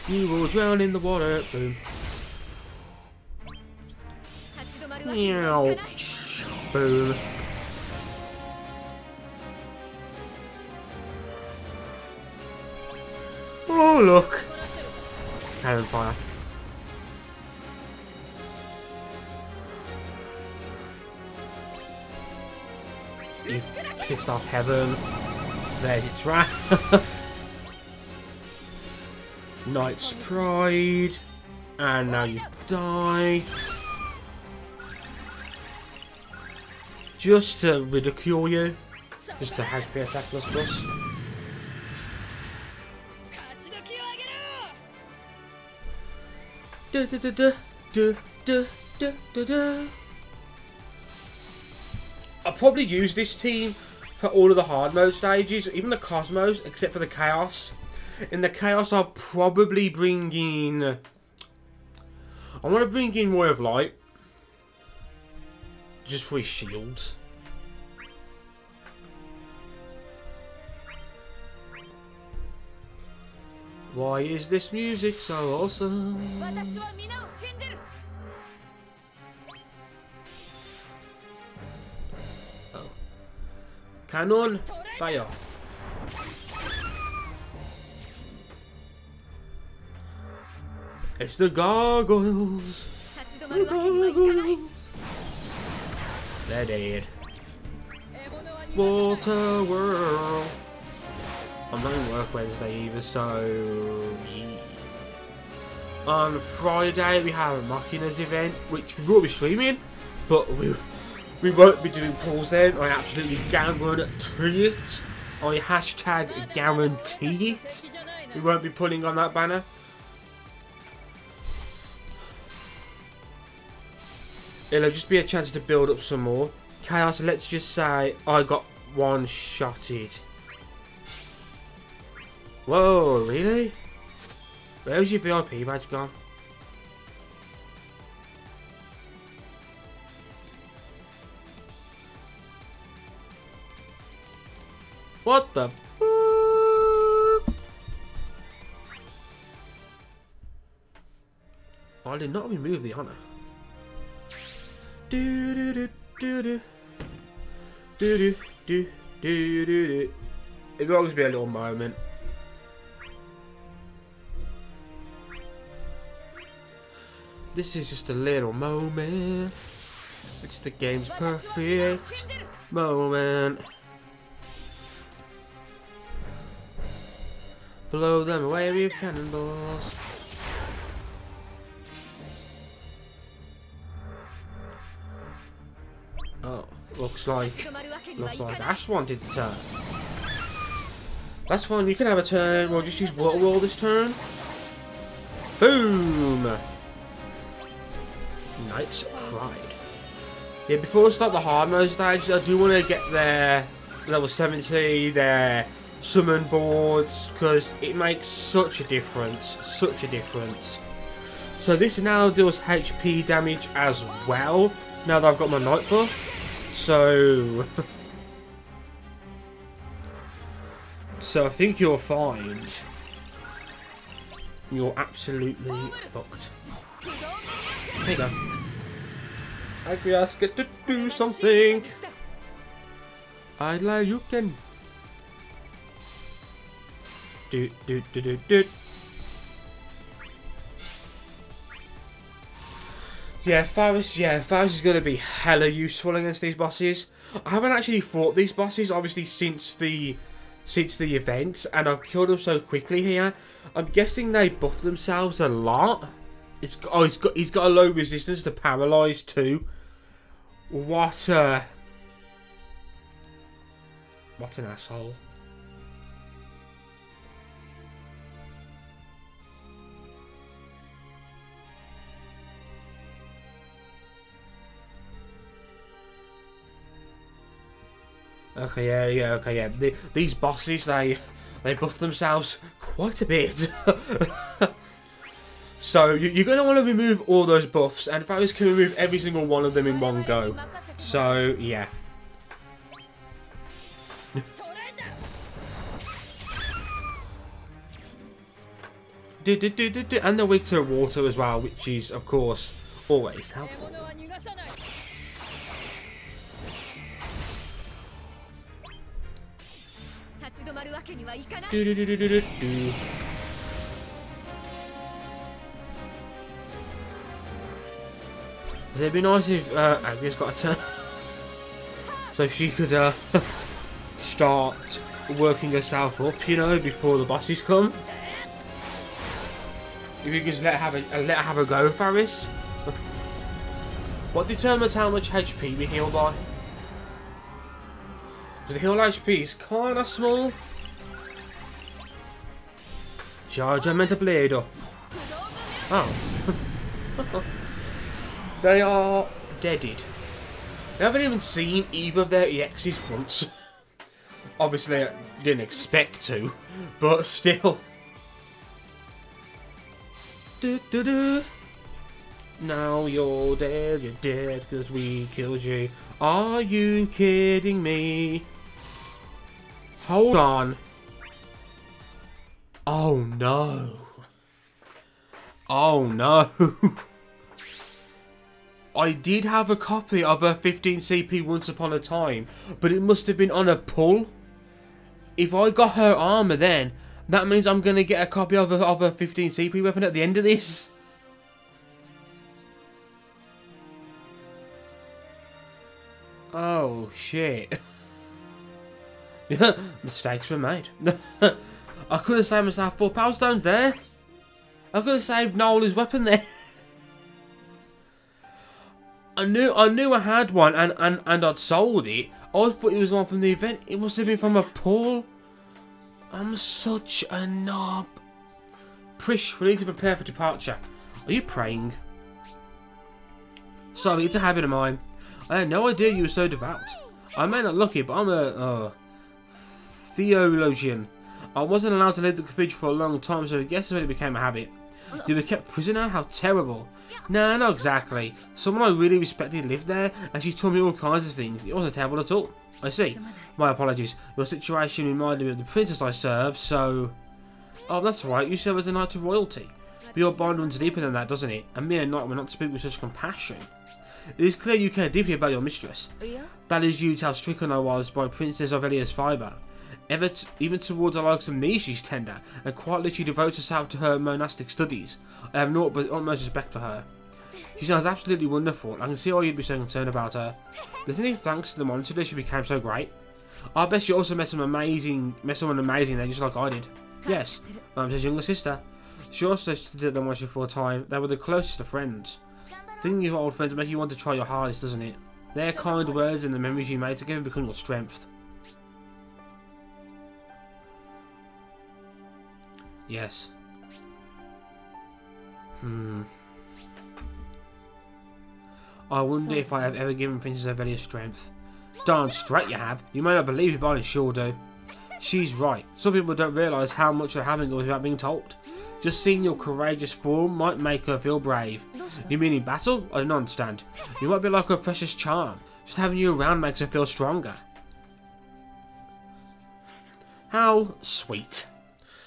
You will drown in the water. Boom. Ouch. Boom. Oh look! Cannon fire. You've pissed off heaven. There's its wrath. Knight's Pride. And now you die. Just to ridicule you. Just to HP attack plus plus. Da, da, da, da, da, da, da, da, da. I'll probably use this team for all of the hard mode stages, even the Cosmos, except for the Chaos. In the Chaos, I'll probably bring in... I want to bring in Ray of Light. Just for his shields. Why is this music so awesome? Oh. Cannon, fire. It's the gargoyles. The gargoyles. They're dead. Water World. I'm not in work Wednesday either, so yeah. On Friday we have a Machina's event, which we will be streaming, but we won't be doing pulls then. I absolutely guarantee it. I hashtag guarantee it. We won't be pulling on that banner. It'll just be a chance to build up some more. Chaos, let's just say I got one-shotted. Whoa, really? Where's your VIP badge gone? What the fuck? I did not remove the honor. Do do do do do do do do do do. It will always be a little moment. This is just a little moment. It's the game's perfect moment. Blow them away with cannonballs. Oh, looks like Ash wanted to turn. That's fine, you can have a turn. We'll just use Water World this turn. Boom! Knight's Pride. Yeah, before I start the hard mode stage, I do want to get their level 70, their summon boards, because it makes such a difference. Such a difference. So this now deals HP damage as well, now that I've got my Knight buff. So... so I think you'll find you're absolutely fucked. There you go. AGRIAS, get to do something. I'd like you can. Do. Yeah, Faris is going to be hella useful against these bosses. I haven't actually fought these bosses, obviously, since the event, and I've killed them so quickly here. I'm guessing they buff themselves a lot. He's got a low resistance to paralyze too. What an asshole. Okay, yeah. These bosses, they buff themselves quite a bit. So you're going to want to remove all those buffs, and Faris can remove every single one of them in one go. So yeah. And they're weak to water as well, which is of course always helpful. It'd be nice if AGRIAS got a turn. so she could start working herself up, you know, before the bosses come. If you just let her have a go, Faris. What determines how much HP we heal by? Because the heal HP is kind of small. Charge, I meant to blade up. Oh. They are deaded. They haven't even seen either of their EXs once. Obviously, I didn't expect to, but still. Now you're dead because we killed you. Are you kidding me? Hold on. Oh no. Oh no. I did have a copy of a 15 CP once upon a time, but it must have been on a pull. If I got her armor then, that means I'm going to get a copy of a 15 CP weapon at the end of this. Oh shit. Mistakes were made. I could have saved myself 4 power stones there. I could have saved Nola's weapon there. I knew I had one and I'd sold it. I thought it was one from the event. It must have been from a pull. I'm such a knob. Prish, we need to prepare for departure. Are you praying? Sorry, it's a habit of mine. I had no idea you were so devout. I may not look it, but I'm a theologian. I wasn't allowed to leave the cathedral for a long time, so I guess it became a habit. You were kept prisoner? How terrible. Nah, not exactly. Someone I really respected lived there, and she told me all kinds of things. It wasn't terrible at all. I see. My apologies. Your situation reminded me of the princess I served, so... Oh, that's right. You serve as a knight to royalty. But your bond runs deeper than that, doesn't it? A mere knight will not speak with such compassion. It is clear you care deeply about your mistress. That is due to how stricken I was by Princess Ovelia's fibre. Even towards the likes of me, she's tender, and quite literally devotes herself to her monastic studies. I have naught but utmost respect for her. She sounds absolutely wonderful. I can see why you'd be so concerned about her. But isn't it thanks to the monster that she became so great? I bet you also met someone amazing there, just like I did. Yes, I'm his younger sister. She also studied them once before a time. They were the closest of friends. Thinking of old friends make you want to try your hardest, doesn't it? Their kind words and the memories you made together become your strength. Yes. I wonder if I have ever given Princess Ovelia strength. Darn straight you have. You may not believe it, but I sure do. She's right. Some people don't realise how much they're having without being told. Just seeing your courageous form might make her feel brave. You mean in battle? I don't understand. You might be like her precious charm. Just having you around makes her feel stronger. How sweet.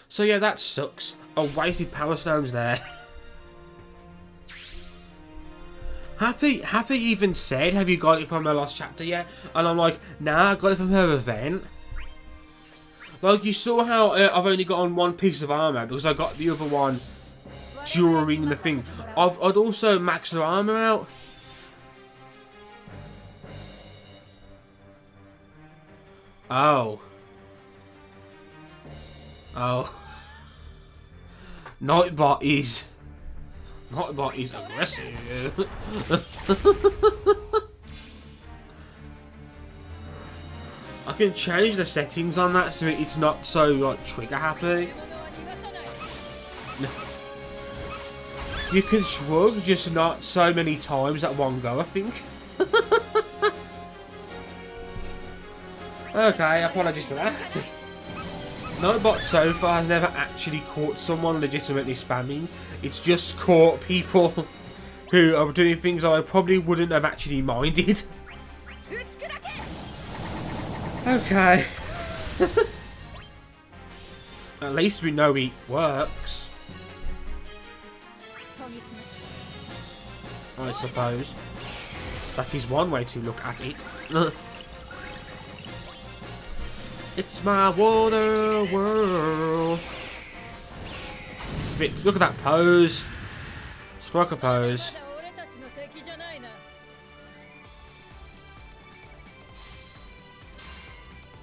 So yeah, that sucks. A wasted power stones there. Happy even said, have you got it from her Lost Chapter yet? And I'm like, nah, I got it from her event. Like, you saw how I've only got on one piece of armour because I got the other one during the thing. I'd also maxed her armour out. Oh. Oh. Nightbot is aggressive. I can change the settings on that so it's not so like trigger happy. You can shrug, just not so many times at one go, I think. Okay, apologies for that. Nightbot so far has never actually caught someone legitimately spamming. It's just caught people who are doing things that I probably wouldn't have actually minded. Okay. At least we know it works. I suppose. That is one way to look at it. It's my water world. Look at that pose. Strike a pose.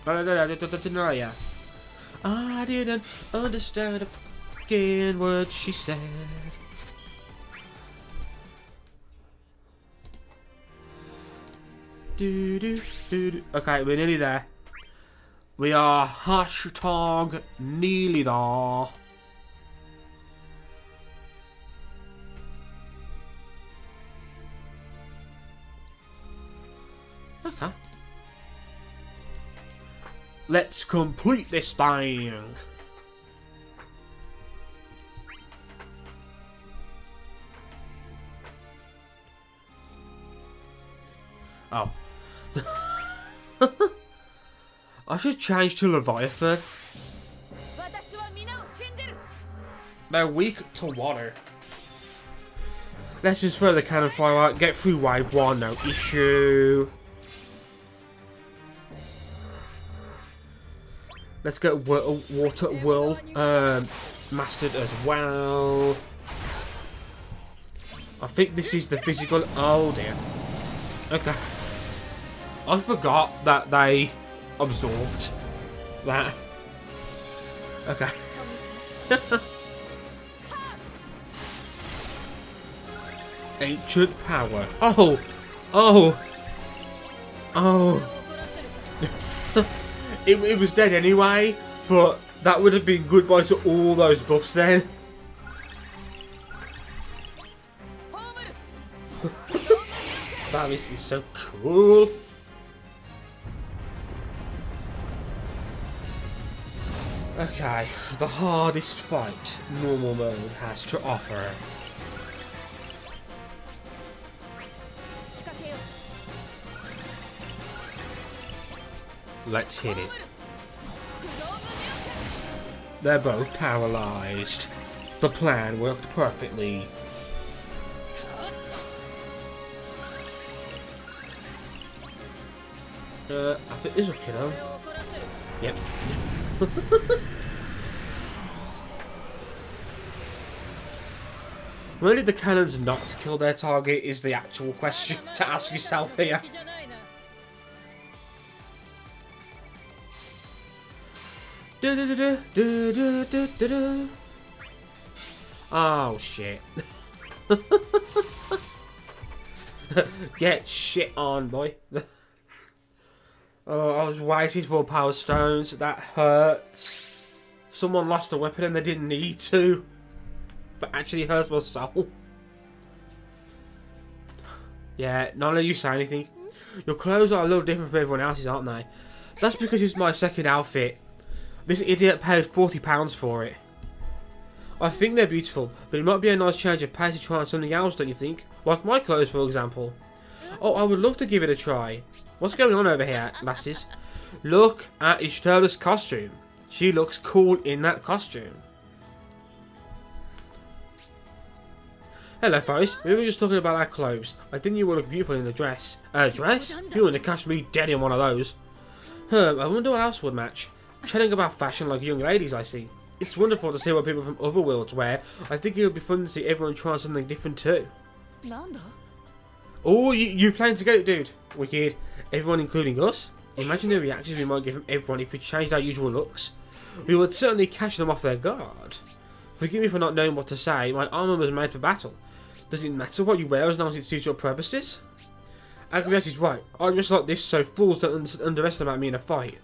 Yeah. I didn't understand a fucking word she said. Okay, we're nearly there. We are hashtag nearly there. Okay. Let's complete this thing. Oh. I should change to Leviathan. They're weak to water. Let's just throw the cannon fire out, get through wave 1, no issue. Let's get water whirl mastered as well. I think this is the physical. Oh dear. Okay. I forgot that they absorbed that. Okay. Ancient power. Oh! Oh! Oh! It was dead anyway, but that would have been goodbye to all those buffs then. That is so cool. Okay, the hardest fight normal mode has to offer. Let's hit it. They're both paralyzed. The plan worked perfectly. I think this will kill him. Yep. Where did the cannons not kill their target is the actual question to ask yourself here. Oh shit. Get shit on, boy. Oh, I was waiting for power stones. That hurts. Someone lost a weapon and they didn't need to. But actually hurts my soul. Yeah, none of you say anything. Your clothes are a little different from everyone else's, aren't they? That's because it's my second outfit. This idiot paid £40 for it. I think they're beautiful, but it might be a nice change of pace to try on something else, don't you think? Like my clothes, for example. Oh, I would love to give it a try. What's going on over here, lasses? Look at Ishtar's costume. She looks cool in that costume. Hello, folks. We were just talking about our clothes. I think you will look beautiful in a dress. A dress? You wouldn't catch me dead in one of those. I wonder what else would match. Chatting about fashion like young ladies, I see. It's wonderful to see what people from other worlds wear. I think it would be fun to see everyone try something different too. Oh, you plan to get it, dude. Wicked. Everyone including us? Imagine the reactions we might give from everyone if we changed our usual looks. We would certainly catch them off their guard. Forgive me for not knowing what to say. My armour was made for battle. Does it matter what you wear as long as it suits your purposes? Agrias is right. I dress like this so fools don't underestimate me in a fight.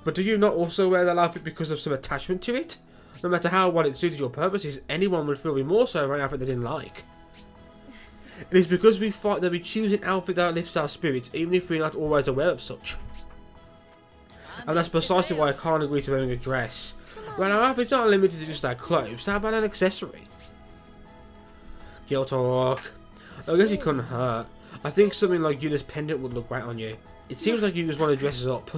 But do you not also wear that outfit because of some attachment to it? No matter how well it suited your purposes, anyone would feel remorse over an outfit they didn't like. It is because we fight that we choose an outfit that lifts our spirits, even if we're not always aware of such. And that's precisely why I can't agree to wearing a dress. When our outfits aren't limited to just our clothes, how about an accessory? Guilt talk. I guess it couldn't hurt. I think something like Yuna's pendant would look great on you. It seems like you just want to dress us up.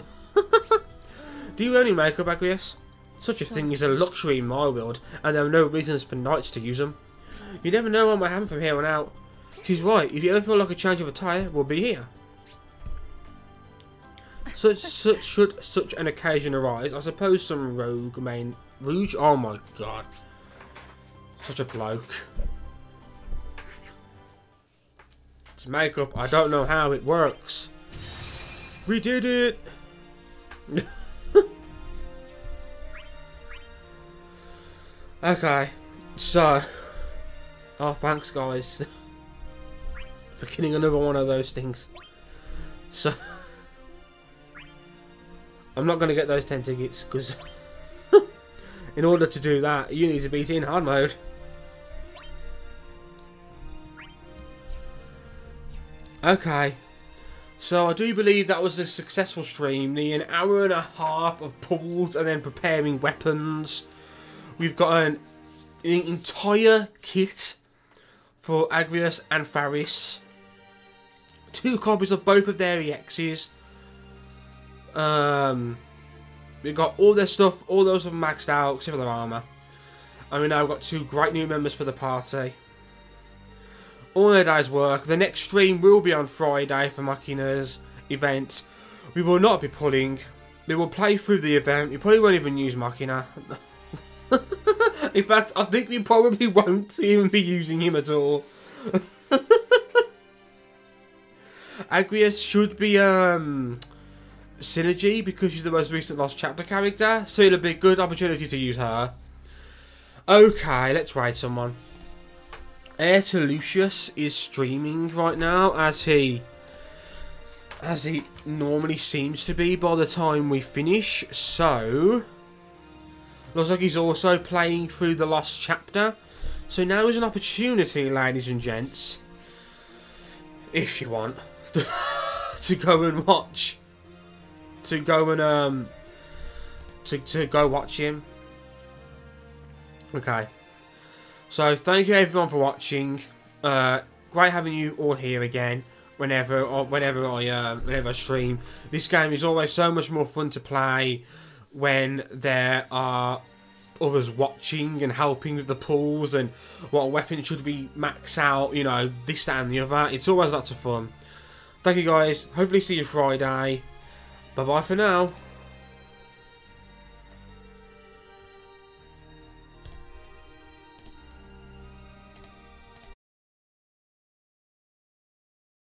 Do you only makeup, Agrias? Such a thing is a luxury in my world, and there are no reasons for knights to use them. You never know what might happen from here on out. She's right, if you ever feel like a change of attire, we'll be here. Should such an occasion arise, I suppose some rogue main... Rouge? Oh my god. Such a bloke. It's makeup, I don't know how it works. We did it! Okay, so... Oh, thanks, guys. For killing another one of those things. So... I'm not going to get those 10 tickets, because... in order to do that, you need to beat in hard mode. Okay. So I do believe that was a successful stream. An hour and a half of pulls and then preparing weapons. We've got an entire kit for Agrias and Faris. 2 copies of both of their EXs. We've got all their stuff, all those have maxed out, except for their armour. And we now got 2 great new members for the party. All their days work. The next stream will be on Friday for Machina's event. We will not be pulling. We will play through the event. We probably won't even use Machina. In fact, I think we probably won't even be using him at all. Agrias should be Synergy because she's the most recent Lost Chapter character. So it'll be a good opportunity to use her. Okay, let's raid someone. Air to Lucius is streaming right now, as he normally seems to be by the time we finish. So looks like he's also playing through the Lost Chapter. So now is an opportunity, ladies and gents, if you want, to go and watch, to go and to go watch him. Okay. So thank you everyone for watching. Great having you all here again. Whenever I stream. This game is always so much more fun to play when there are others watching and helping with the pulls and what weapon should be max out. You know, this, that, and the other. It's always lots of fun. Thank you guys. Hopefully see you Friday. Bye bye for now.